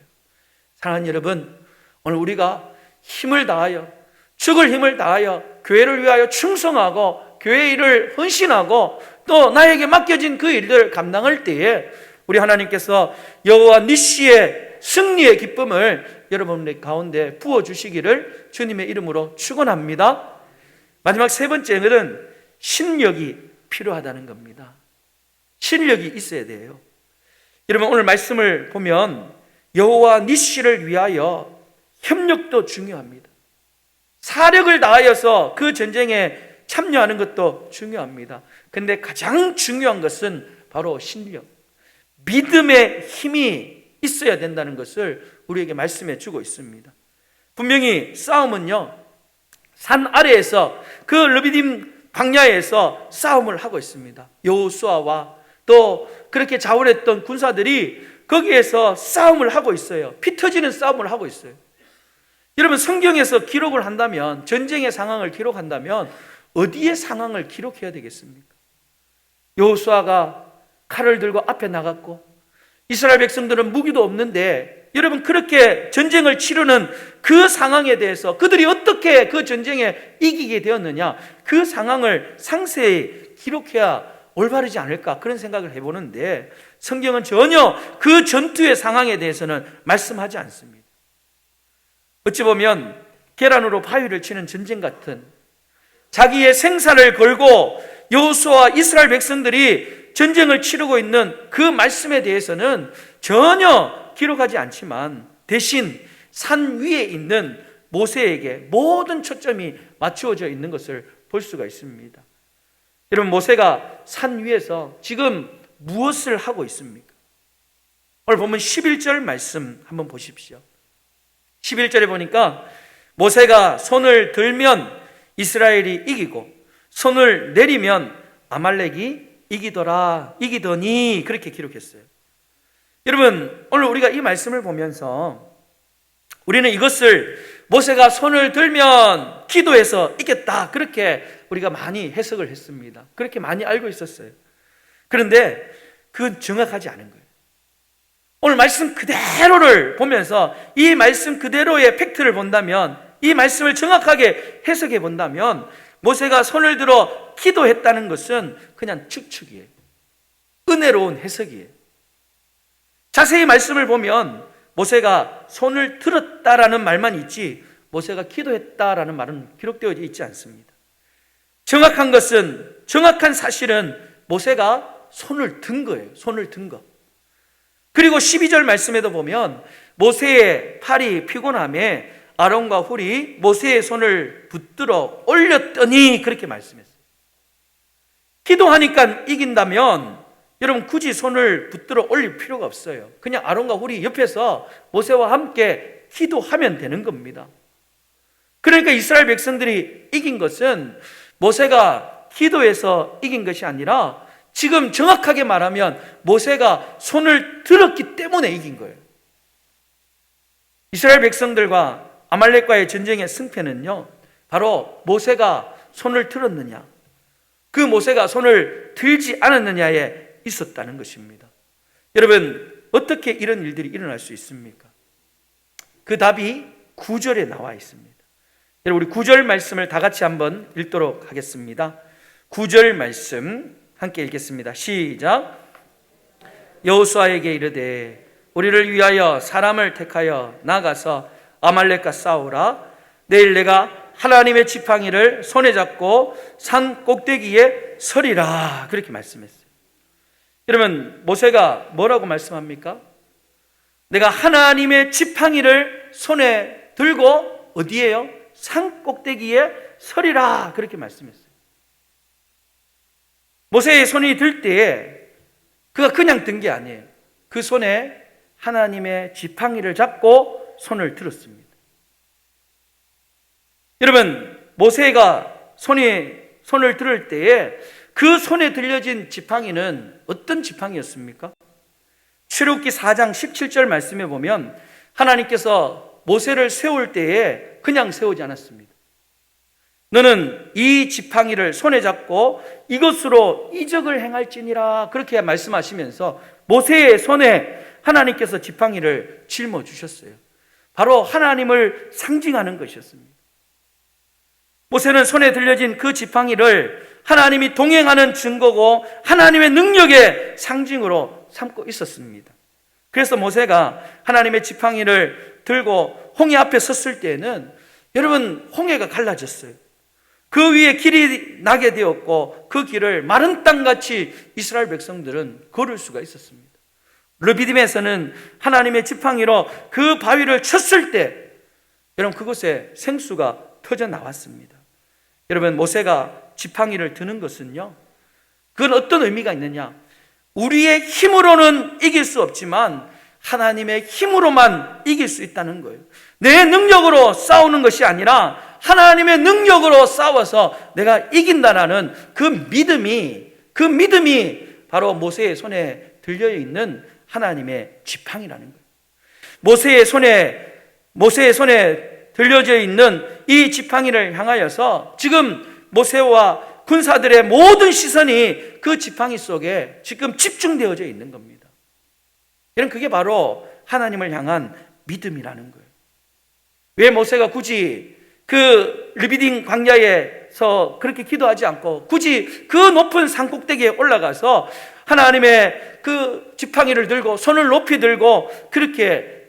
사랑하는 여러분, 오늘 우리가 힘을 다하여 죽을 힘을 다하여 교회를 위하여 충성하고 교회 일을 헌신하고 또 나에게 맡겨진 그 일들을 감당할 때에 우리 하나님께서 여호와 니시의 승리의 기쁨을 여러분의 가운데 부어주시기를 주님의 이름으로 축원합니다. 마지막 세 번째는 신력이 필요하다는 겁니다. 신력이 있어야 돼요. 여러분, 오늘 말씀을 보면 여호와 니시를 위하여 협력도 중요합니다. 사력을 다하여서 그 전쟁에 참여하는 것도 중요합니다. 근데 가장 중요한 것은 바로 신력, 믿음의 힘이 있어야 된다는 것을 우리에게 말씀해 주고 있습니다. 분명히 싸움은요, 산 아래에서 그 르비딤 광야에서 싸움을 하고 있습니다. 여호수아와 또 그렇게 자원했던 군사들이 거기에서 싸움을 하고 있어요. 피 터지는 싸움을 하고 있어요. 여러분, 성경에서 기록을 한다면, 전쟁의 상황을 기록한다면 어디의 상황을 기록해야 되겠습니까? 여호수아가 칼을 들고 앞에 나갔고 이스라엘 백성들은 무기도 없는데, 여러분, 그렇게 전쟁을 치르는 그 상황에 대해서 그들이 어떻게 그 전쟁에 이기게 되었느냐, 그 상황을 상세히 기록해야 올바르지 않을까, 그런 생각을 해보는데 성경은 전혀 그 전투의 상황에 대해서는 말씀하지 않습니다. 어찌 보면 계란으로 바위를 치는 전쟁 같은, 자기의 생사를 걸고 여호수아와 이스라엘 백성들이 전쟁을 치르고 있는 그 말씀에 대해서는 전혀 기록하지 않지만 대신 산 위에 있는 모세에게 모든 초점이 맞추어져 있는 것을 볼 수가 있습니다. 여러분, 모세가 산 위에서 지금 무엇을 하고 있습니까? 오늘 보면 11절 말씀 한번 보십시오. 11절에 보니까 모세가 손을 들면 이스라엘이 이기고 손을 내리면 아말렉이 이기더니 그렇게 기록했어요. 여러분, 오늘 우리가 이 말씀을 보면서 우리는 이것을 모세가 손을 들면 기도해서 이겼다, 그렇게 우리가 많이 해석을 했습니다. 그렇게 많이 알고 있었어요. 그런데 그건 정확하지 않은 거예요. 오늘 말씀 그대로를 보면서 이 말씀 그대로의 팩트를 본다면, 이 말씀을 정확하게 해석해 본다면 모세가 손을 들어 기도했다는 것은 그냥 추측이에요. 은혜로운 해석이에요. 자세히 말씀을 보면 모세가 손을 들었다라는 말만 있지 모세가 기도했다라는 말은 기록되어 있지 않습니다. 정확한 것은, 정확한 사실은 모세가 손을 든 거예요. 손을 든 거. 그리고 12절 말씀에도 보면 모세의 팔이 피곤함에 아론과 훌이 모세의 손을 붙들어 올렸더니 그렇게 말씀했어요. 기도하니까 이긴다면 여러분 굳이 손을 붙들어 올릴 필요가 없어요. 그냥 아론과 훌이 옆에서 모세와 함께 기도하면 되는 겁니다. 그러니까 이스라엘 백성들이 이긴 것은 모세가 기도해서 이긴 것이 아니라 지금 정확하게 말하면 모세가 손을 들었기 때문에 이긴 거예요. 이스라엘 백성들과 아말렉과의 전쟁의 승패는요, 바로 모세가 손을 들었느냐, 그 모세가 손을 들지 않았느냐에 있었다는 것입니다. 여러분, 어떻게 이런 일들이 일어날 수 있습니까? 그 답이 9절에 나와 있습니다. 여러분, 우리 9절 말씀을 다 같이 한번 읽도록 하겠습니다. 9절 말씀 함께 읽겠습니다. 시작. 여호수아에게 이르되 우리를 위하여 사람을 택하여 나가서 아말렉과 싸우라. 내일 내가 하나님의 지팡이를 손에 잡고 산 꼭대기에 서리라. 그렇게 말씀했어요. 여러분, 모세가 뭐라고 말씀합니까? 내가 하나님의 지팡이를 손에 들고 어디에요? 산 꼭대기에 서리라. 그렇게 말씀했어요. 모세의 손이 들 때에 그가 그냥 든 게 아니에요. 그 손에 하나님의 지팡이를 잡고 손을 들었습니다. 여러분, 모세가 손을 들을 때에 그 손에 들려진 지팡이는 어떤 지팡이였습니까? 출애굽기 4장 17절 말씀에 보면 하나님께서 모세를 세울 때에 그냥 세우지 않았습니다. 너는 이 지팡이를 손에 잡고 이것으로 이적을 행할지니라. 그렇게 말씀하시면서 모세의 손에 하나님께서 지팡이를 짊어 주셨어요. 바로 하나님을 상징하는 것이었습니다. 모세는 손에 들려진 그 지팡이를 하나님이 동행하는 증거고 하나님의 능력의 상징으로 삼고 있었습니다. 그래서 모세가 하나님의 지팡이를 들고 홍해 앞에 섰을 때에는 여러분, 홍해가 갈라졌어요. 그 위에 길이 나게 되었고 그 길을 마른 땅같이 이스라엘 백성들은 걸을 수가 있었습니다. 르비딤에서는 하나님의 지팡이로 그 바위를 쳤을 때 여러분, 그곳에 생수가 터져 나왔습니다. 여러분, 모세가 지팡이를 드는 것은요, 그건 어떤 의미가 있느냐? 우리의 힘으로는 이길 수 없지만 하나님의 힘으로만 이길 수 있다는 거예요. 내 능력으로 싸우는 것이 아니라 하나님의 능력으로 싸워서 내가 이긴다라는 그 믿음이 바로 모세의 손에 들려 있는 하나님의 지팡이라는 거예요. 모세의 손에 들려져 있는 이 지팡이를 향하여서 지금 모세와 군사들의 모든 시선이 그 지팡이 속에 지금 집중되어져 있는 겁니다. 여러분, 그게 바로 하나님을 향한 믿음이라는 거예요. 왜 모세가 굳이 그 르비딤 광야에서 그렇게 기도하지 않고 굳이 그 높은 산 꼭대기에 올라가서 하나님의 그 지팡이를 들고 손을 높이 들고 그렇게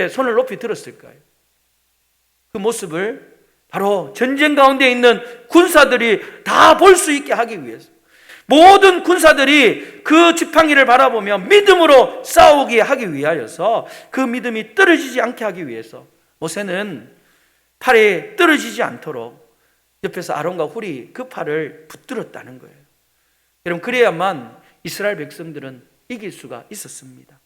손을 높이 들었을까요? 그 모습을 바로 전쟁 가운데 있는 군사들이 다 볼 수 있게 하기 위해서, 모든 군사들이 그 지팡이를 바라보며 믿음으로 싸우게 하기 위하여서, 그 믿음이 떨어지지 않게 하기 위해서 모세는 팔에 떨어지지 않도록 옆에서 아론과 훌이 그 팔을 붙들었다는 거예요. 여러분, 그래야만 이스라엘 백성들은 이길 수가 있었습니다.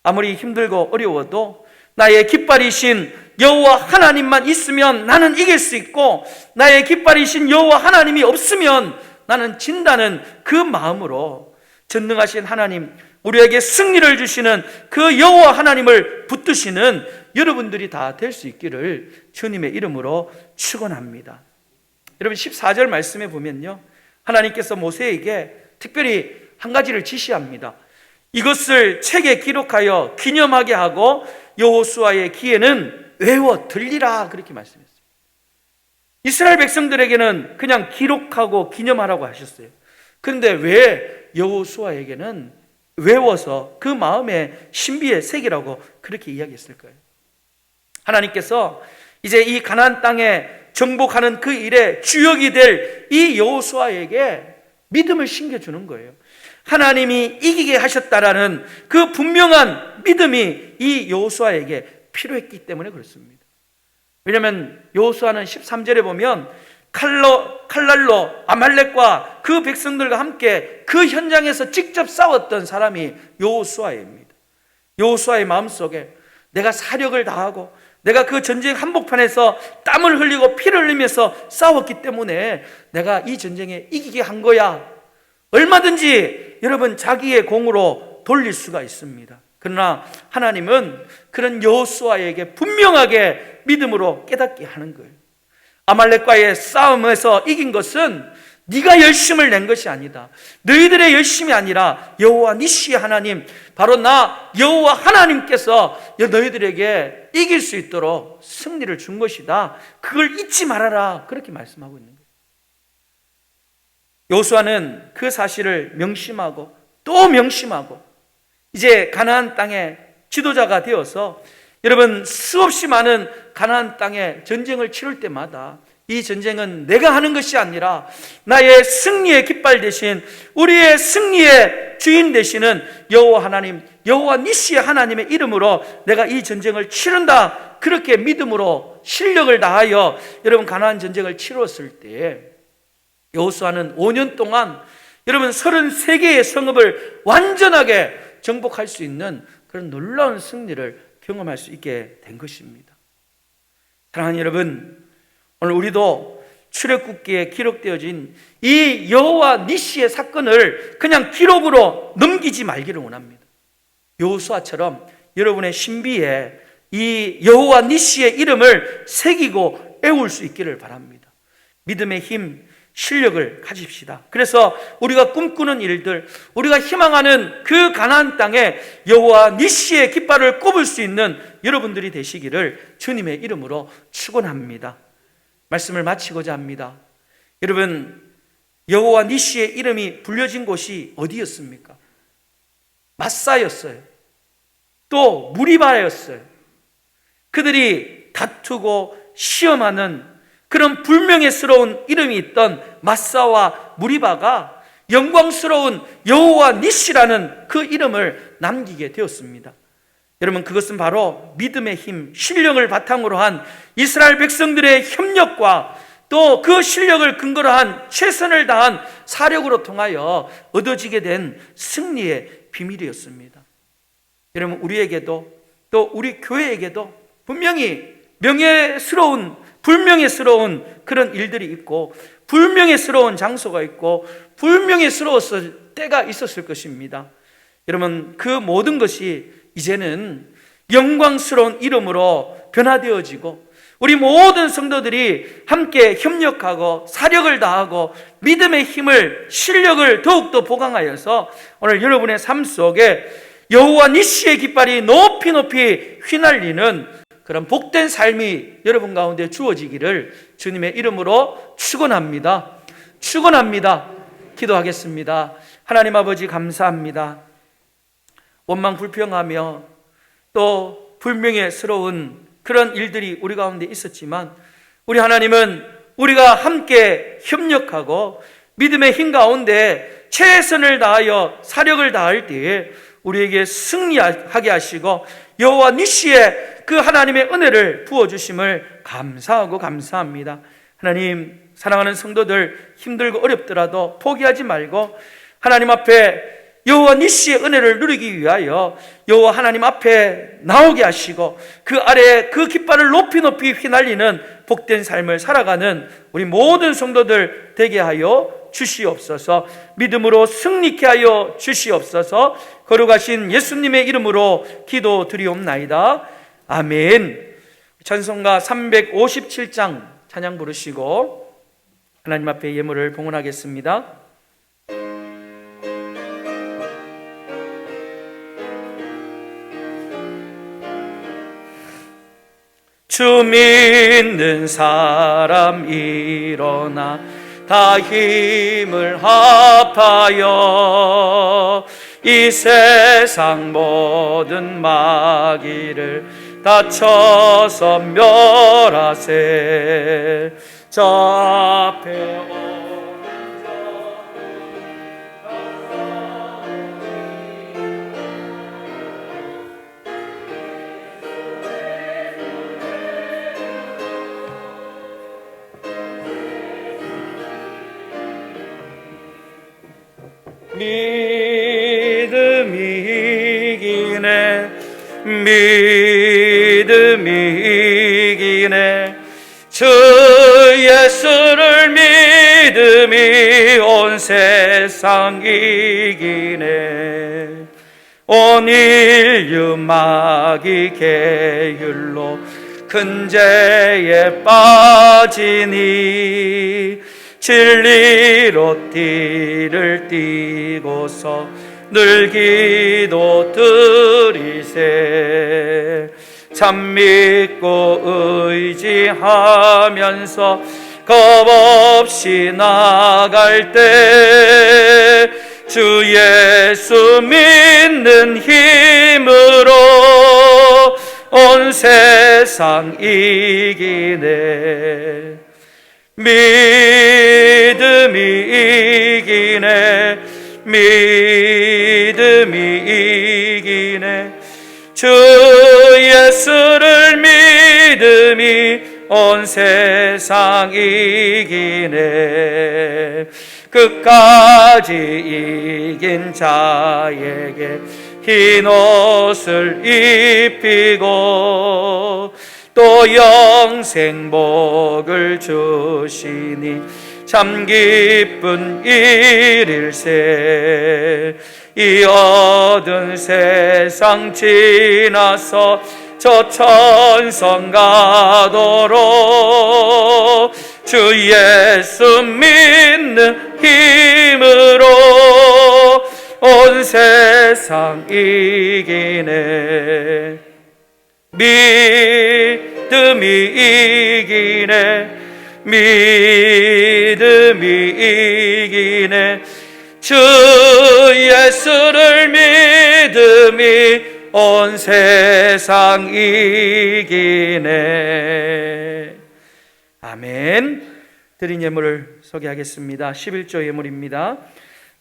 아무리 힘들고 어려워도 나의 깃발이신 여호와 하나님만 있으면 나는 이길 수 있고, 나의 깃발이신 여호와 하나님이 없으면 나는 진다는 그 마음으로 전능하신 하나님, 우리에게 승리를 주시는 그 여호와 하나님을 붙드시는 여러분들이 다 될 수 있기를 주님의 이름으로 축원합니다. 여러분, 14절 말씀에 보면요, 하나님께서 모세에게 특별히 한 가지를 지시합니다. 이것을 책에 기록하여 기념하게 하고 여호수아의 귀에는 외워 들리라. 그렇게 말씀했어요. 이스라엘 백성들에게는 그냥 기록하고 기념하라고 하셨어요. 그런데 왜 여호수아에게는 외워서 그 마음의 신비의 새기라고 그렇게 이야기했을까요? 하나님께서 이제 이 가나안 땅에 정복하는 그 일에 주역이 될 이 여호수아에게 믿음을 심겨주는 거예요. 하나님이 이기게 하셨다라는 그 분명한 믿음이 이 여호수아에게 필요했기 때문에 그렇습니다. 왜냐하면 여호수아는 13절에 보면 칼날로 아말렉과 그 백성들과 함께 그 현장에서 직접 싸웠던 사람이 여호수아입니다. 여호수아의 마음속에 내가 사력을 다하고 내가 그 전쟁 한복판에서 땀을 흘리고 피를 흘리면서 싸웠기 때문에 내가 이 전쟁에 이기게 한 거야. 얼마든지 여러분 자기의 공으로 돌릴 수가 있습니다. 그러나 하나님은 그런 여호수아에게 분명하게 믿음으로 깨닫게 하는 거예요. 아말렉과의 싸움에서 이긴 것은 네가 열심을 낸 것이 아니다. 너희들의 열심이 아니라 여호와 니시의 하나님, 바로 나 여호와 하나님께서 너희들에게 이길 수 있도록 승리를 준 것이다. 그걸 잊지 말아라. 그렇게 말씀하고 있는 거예요. 여호수아는 그 사실을 명심하고 또 명심하고 이제 가나안 땅의 지도자가 되어서 여러분 수없이 많은 가나안 땅의 전쟁을 치를 때마다 이 전쟁은 내가 하는 것이 아니라 나의 승리의 깃발 대신 우리의 승리의 주인 되시는 여호와 하나님, 여호와 니시의 하나님의 이름으로 내가 이 전쟁을 치른다. 그렇게 믿음으로 실력을 다하여 여러분 가나안 전쟁을 치렀을 때에 여호수아는 5년 동안 여러분 33개의 성읍을 완전하게 정복할 수 있는 그런 놀라운 승리를 경험할 수 있게 된 것입니다. 사랑하는 여러분, 오늘 우리도 출애굽기에 기록되어진 이 여호와 니시의 사건을 그냥 기록으로 넘기지 말기를 원합니다. 여호수아처럼 여러분의 신비에 이 여호와 니시의 이름을 새기고 애울 수 있기를 바랍니다. 믿음의 힘, 실력을 가집시다. 그래서 우리가 꿈꾸는 일들, 우리가 희망하는 그 가나안 땅에 여호와 니시의 깃발을 꼽을 수 있는 여러분들이 되시기를 주님의 이름으로 축원합니다. 말씀을 마치고자 합니다. 여러분, 여호와 니시의 이름이 불려진 곳이 어디였습니까? 마사였어요. 또 무리바였어요. 그들이 다투고 시험하는 그런 불명예스러운 이름이 있던 마사와 무리바가 영광스러운 여호와 니시라는 그 이름을 남기게 되었습니다. 여러분, 그것은 바로 믿음의 힘, 실력을 바탕으로 한 이스라엘 백성들의 협력과 또 그 실력을 근거로 한 최선을 다한 사력으로 통하여 얻어지게 된 승리의 비밀이었습니다. 여러분, 우리에게도 또 우리 교회에게도 분명히 불명예스러운 그런 일들이 있고 불명예스러운 장소가 있고 불명예스러웠을 때가 있었을 것입니다. 여러분, 그 모든 것이 이제는 영광스러운 이름으로 변화되어지고 우리 모든 성도들이 함께 협력하고 사력을 다하고 믿음의 힘을, 실력을 더욱더 보강하여서 오늘 여러분의 삶 속에 여호와 니시의 깃발이 높이 높이 휘날리는 그런 복된 삶이 여러분 가운데 주어지기를 주님의 이름으로 축원합니다. 축원합니다. 기도하겠습니다. 하나님 아버지, 감사합니다. 원망 불평하며 또 불명예스러운 그런 일들이 우리 가운데 있었지만 우리 하나님은 우리가 함께 협력하고 믿음의 힘 가운데 최선을 다하여 사력을 다할 때에 우리에게 승리하게 하시고 여호와 니시의 그 하나님의 은혜를 부어주심을 감사하고 감사합니다. 하나님, 사랑하는 성도들 힘들고 어렵더라도 포기하지 말고 하나님 앞에 여호와 니시의 은혜를 누리기 위하여 여호와 하나님 앞에 나오게 하시고 그 아래에 그 깃발을 높이 높이 휘날리는 복된 삶을 살아가는 우리 모든 성도들 되게 하여 주시옵소서. 믿음으로 승리케 하여 주시옵소서. 거룩하신 예수님의 이름으로 기도드리옵나이다. 아멘. 찬송가 357장 찬양 부르시고 하나님 앞에 예물을 봉헌하겠습니다. 주 믿는 사람 일어나 다 힘을 합하여 이 세상 모든 마귀를 다 쳐서 멸하세. 저 앞에 믿음이 이기네. 믿음이 이기네. 주 예수를 믿음이 온 세상 이기네. 온 인류 마귀 계율로 큰 죄에 빠지니 진리로 띠를 띠고서 늘 기도 드리세. 참 믿고 의지하면서 겁없이 나갈 때 주 예수 믿는 힘으로 온 세상 이기네. 믿음이 이기네. 믿음이 이기네. 주 예수를 믿음이 온 세상 이기네. 끝까지 이긴 자에게 흰 옷을 입히고 또 영생복을 주시니 참 기쁜 일일세. 이 얻은 세상 지나서 저 천성 가도록 주 예수 믿는 힘으로 온 세상 이기네. 믿음이 이기네. 믿음이 이기네. 주 예수를 믿음이 온 세상 이기네. 아멘. 드린 예물을 소개하겠습니다. 11조 예물입니다.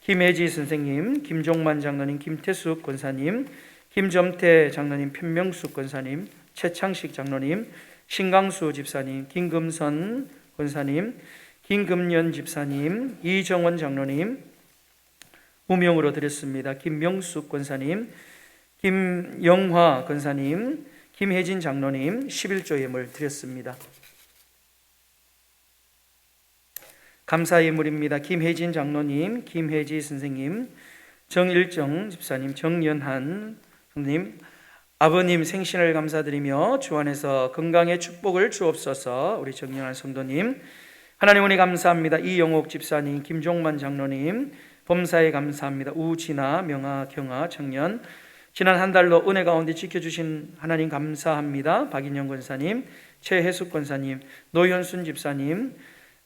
김혜지 선생님, 김종만 장로님, 김태숙 권사님, 김점태 장로님, 편명숙 권사님, 최창식 장로님, 신강수 집사님, 김금선 권사님, 김금연 집사님, 이정원 장로님, 무명으로 드렸습니다. 김명숙 권사님, 김영화 권사님, 김혜진 장로님 11조 예물 드렸습니다. 감사 예물입니다. 김혜진 장로님, 김혜지 선생님, 정일정 집사님, 정연한 선생님, 아버님 생신을 감사드리며 주 안에서 건강의 축복을 주옵소서. 우리 정연한 성도님, 하나님 은혜 감사합니다. 이영옥 집사님, 김종만 장로님, 범사에 감사합니다. 우진아, 명아, 경아, 청년, 지난 한 달로 은혜 가운데 지켜주신 하나님 감사합니다. 박인영 권사님, 최혜숙 권사님, 노현순 집사님,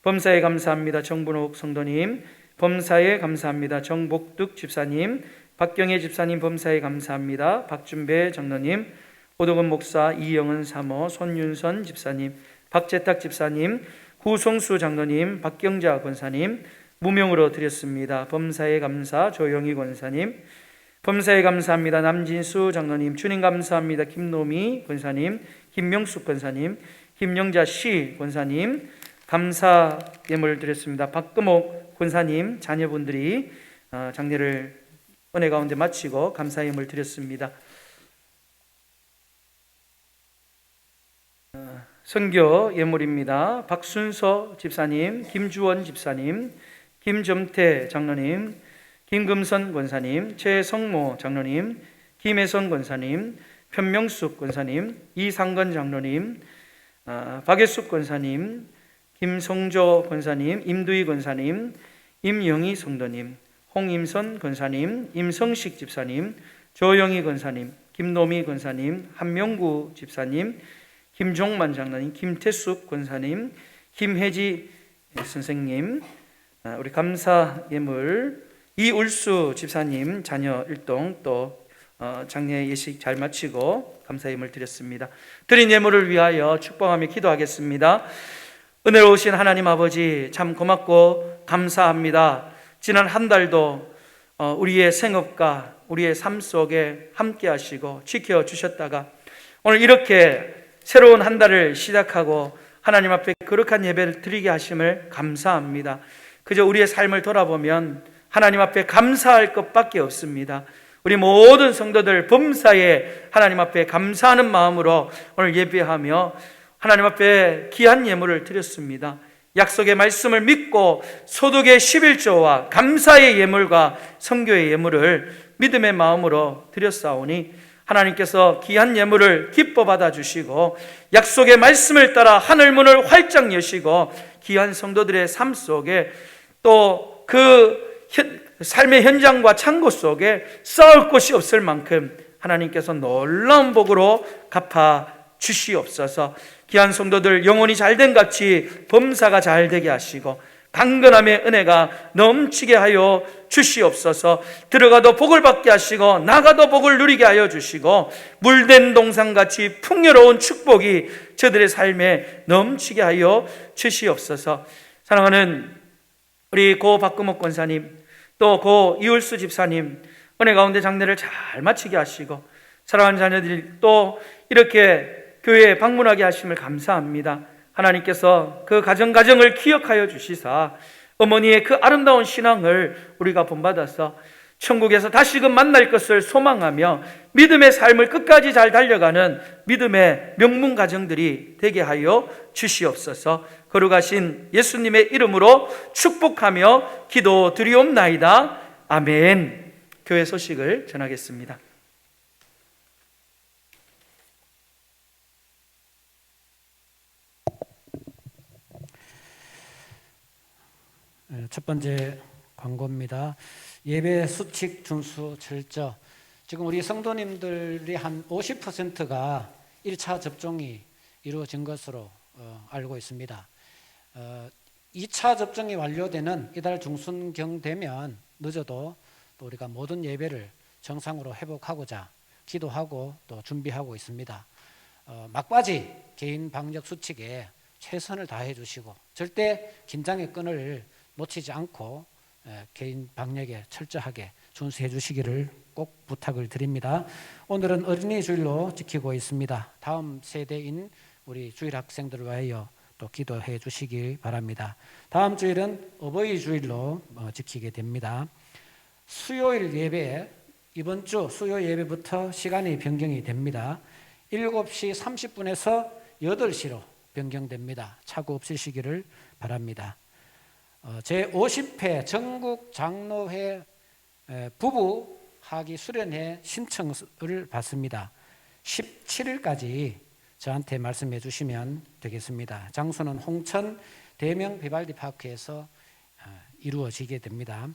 범사에 감사합니다. 정분옥 성도님, 범사에 감사합니다. 정복득 집사님, 박경혜 집사님 범사에 감사합니다. 박준배 장로님, 오덕원 목사, 이영은 사모, 손윤선 집사님, 박재탁 집사님, 후송수 장로님, 박경자 권사님 무명으로 드렸습니다. 범사에 감사, 조영희 권사님, 범사에 감사합니다. 남진수 장로님, 주님 감사합니다. 김노미 권사님, 김명숙 권사님, 김영자 씨 권사님 감사 예물 드렸습니다. 박금옥 권사님 자녀분들이 장례를 은혜 가운데 마치고 감사 예물 드렸습니다. 선교 예물입니다. 박순서 집사님, 김주원 집사님, 김점태 장로님, 김금선 권사님, 최성모 장로님, 김혜선 권사님, 편명숙 권사님, 이상건 장로님, 박예숙 권사님, 김성조 권사님, 임두희 권사님, 임영희 성도님, 홍임선 권사님, 임성식 집사님, 조영희 권사님, 김노미 권사님, 한명구 집사님, 김종만 장로님, 김태숙 권사님, 김혜지 선생님, 우리 감사 예물 이울수 집사님 자녀 일동 또 장례 예식 잘 마치고 감사 예물 드렸습니다. 드린 예물을 위하여 축복하며 기도하겠습니다. 은혜로우신 하나님 아버지 참 고맙고 감사합니다. 지난 한 달도 우리의 생업과 우리의 삶 속에 함께 하시고 지켜주셨다가 오늘 이렇게 새로운 한 달을 시작하고 하나님 앞에 거룩한 예배를 드리게 하심을 감사합니다. 그저 우리의 삶을 돌아보면 하나님 앞에 감사할 것밖에 없습니다. 우리 모든 성도들 범사에 하나님 앞에 감사하는 마음으로 오늘 예배하며 하나님 앞에 귀한 예물을 드렸습니다. 약속의 말씀을 믿고 소득의 11조와 감사의 예물과 선교의 예물을 믿음의 마음으로 드렸사오니 하나님께서 귀한 예물을 기뻐 받아주시고 약속의 말씀을 따라 하늘문을 활짝 여시고 귀한 성도들의 삶 속에 또 그 삶의 현장과 창고 속에 쌓을 곳이 없을 만큼 하나님께서 놀라운 복으로 갚아 주시옵소서. 귀한 성도들 영혼이 잘된 같이 범사가 잘되게 하시고 강건함의 은혜가 넘치게 하여 주시옵소서. 들어가도 복을 받게 하시고 나가도 복을 누리게 하여 주시고 물된 동산같이 풍요로운 축복이 저들의 삶에 넘치게 하여 주시옵소서. 사랑하는 우리 고 박금옥 권사님, 또 고 이울수 집사님, 은혜 가운데 장례를 잘 마치게 하시고 사랑하는 자녀들이 또 이렇게 교회에 방문하게 하심을 감사합니다. 하나님께서 그 가정을 기억하여 주시사 어머니의 그 아름다운 신앙을 우리가 본받아서 천국에서 다시금 만날 것을 소망하며 믿음의 삶을 끝까지 잘 달려가는 믿음의 명문 가정들이 되게 하여 주시옵소서. 거룩하신 예수님의 이름으로 축복하며 기도드리옵나이다. 아멘. 교회 소식을 전하겠습니다. 첫 번째 광고입니다. 예배 수칙 준수 철저. 지금 우리 성도님들이 한 50%가 1차 접종이 이루어진 것으로 알고 있습니다. 2차 접종이 완료되는 이달 중순경 되면 늦어도 또 우리가 모든 예배를 정상으로 회복하고자 기도하고 또 준비하고 있습니다. 막바지 개인 방역 수칙에 최선을 다해 주시고 절대 긴장의 끈을 놓치지 않고 개인 방역에 철저하게 준수해 주시기를 꼭 부탁을 드립니다. 오늘은 어린이 주일로 지키고 있습니다. 다음 세대인 우리 주일 학생들을 위하여 또 기도해 주시기 바랍니다. 다음 주일은 어버이 주일로 지키게 됩니다. 수요일 예배, 이번 주 수요 예배부터 시간이 변경이 됩니다. 7시 30분에서 8시로 변경됩니다. 착오 없으시기를 바랍니다. 제50회 전국 장로회 부부 학위 수련회 신청을 받습니다. 17일까지 저한테 말씀해 주시면 되겠습니다. 장소는 홍천 대명 비발디 파크에서 이루어지게 됩니다.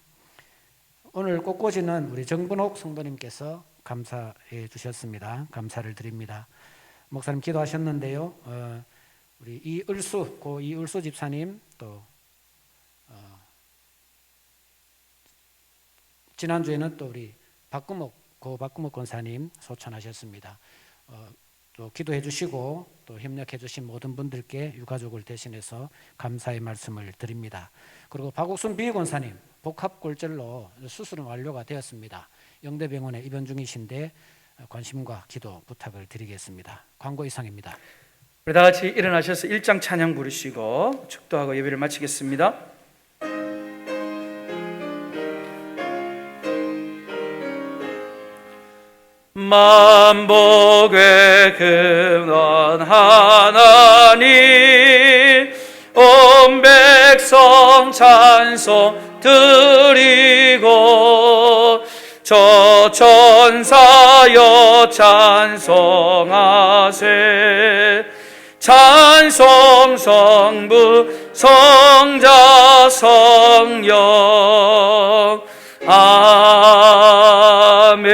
오늘 꽃꽂이는 우리 정근옥 성도님께서 감사해 주셨습니다. 감사를 드립니다. 목사님 기도하셨는데요. 우리 고 이을수 집사님 또 지난주에는 또 우리 고 박금옥 권사님 소천하셨습니다. 또 기도해 주시고 또 협력해 주신 모든 분들께 유가족을 대신해서 감사의 말씀을 드립니다. 그리고 박옥순 비권사님 복합골절로 수술은 완료가 되었습니다. 영대병원에 입원 중이신데 관심과 기도 부탁을 드리겠습니다. 광고 이상입니다. 우리 다 같이 일어나셔서 1장 찬양 부르시고 축도하고 예배를 마치겠습니다. 만복의 근원 하나님 온 백성 찬송 드리고 저 천사여 찬송하세 찬송 성부 성자 성령 아멘.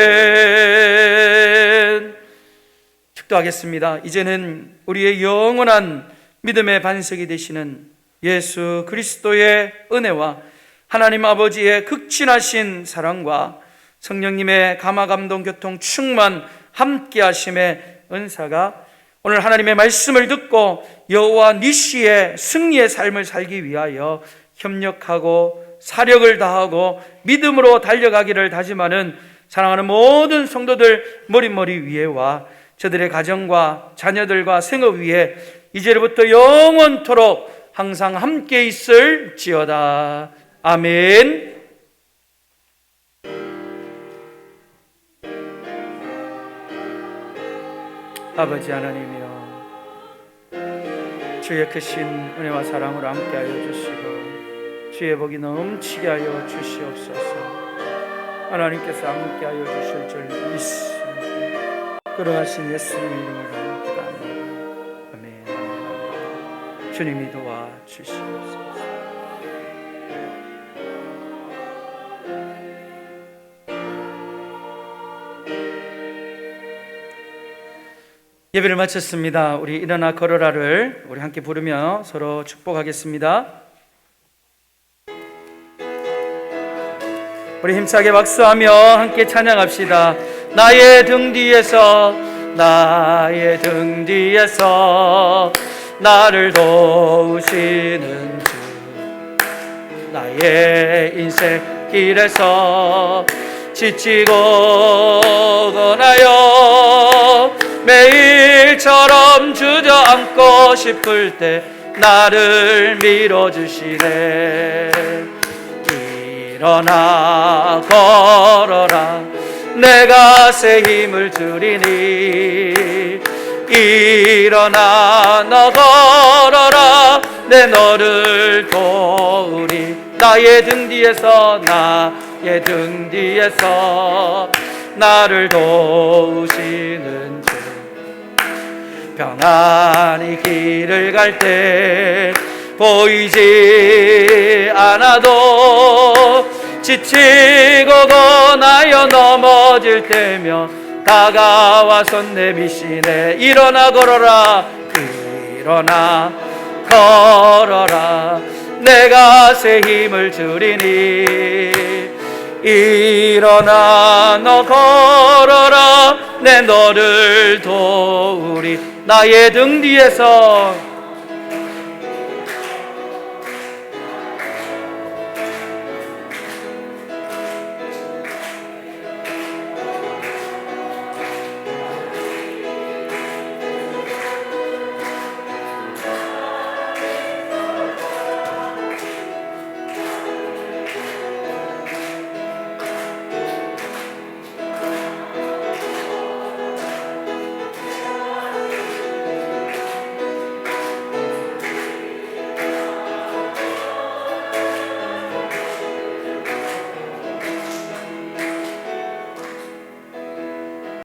축도하겠습니다. 이제는 우리의 영원한 믿음의 반석이 되시는 예수 그리스도의 은혜와 하나님 아버지의 극진하신 사랑과 성령님의 감화 감동 교통 충만 함께 하심의 은사가 오늘 하나님의 말씀을 듣고 여호와 니시의 승리의 삶을 살기 위하여 협력하고 사력을 다하고 믿음으로 달려가기를 다짐하는 사랑하는 모든 성도들 머리 위에와 저들의 가정과 자녀들과 생업 위에 이제부터 영원토록 항상 함께 있을지어다. 아멘. 아버지 하나님이여, 주의 크신 은혜와 사랑으로 함께하여 주시고 주의 복이 넘치게 하여 주시옵소서. 하나님께서 함께하여 주실 줄 믿습니다. 걸어가신 예수님의 이름으로 기도합니다. 아멘. 주님이 도와주시옵소서. 예배를 마쳤습니다. 우리 일어나 걸어라를 우리 함께 부르며 서로 축복하겠습니다. 우리 힘차게 박수하며 함께 찬양합시다. 나의 등 뒤에서 나를 도우시는 주, 나의 인생 길에서 지치고 권하여 매일처럼 주저앉고 싶을 때 나를 밀어주시네. 일어나 걸어라, 내가 새 힘을 주리니. 일어나 너 걸어라, 내 너를 도우리. 나의 등 뒤에서 나를 도우시는 주, 평안히 길을 갈 때 보이지 않아도 지치고 권하여 넘어질 때며 다가와 손 내미시네. 일어나 걸어라, 내가 새 힘을 주리니. 일어나 너 걸어라, 내 너를 도우리. 나의 등 뒤에서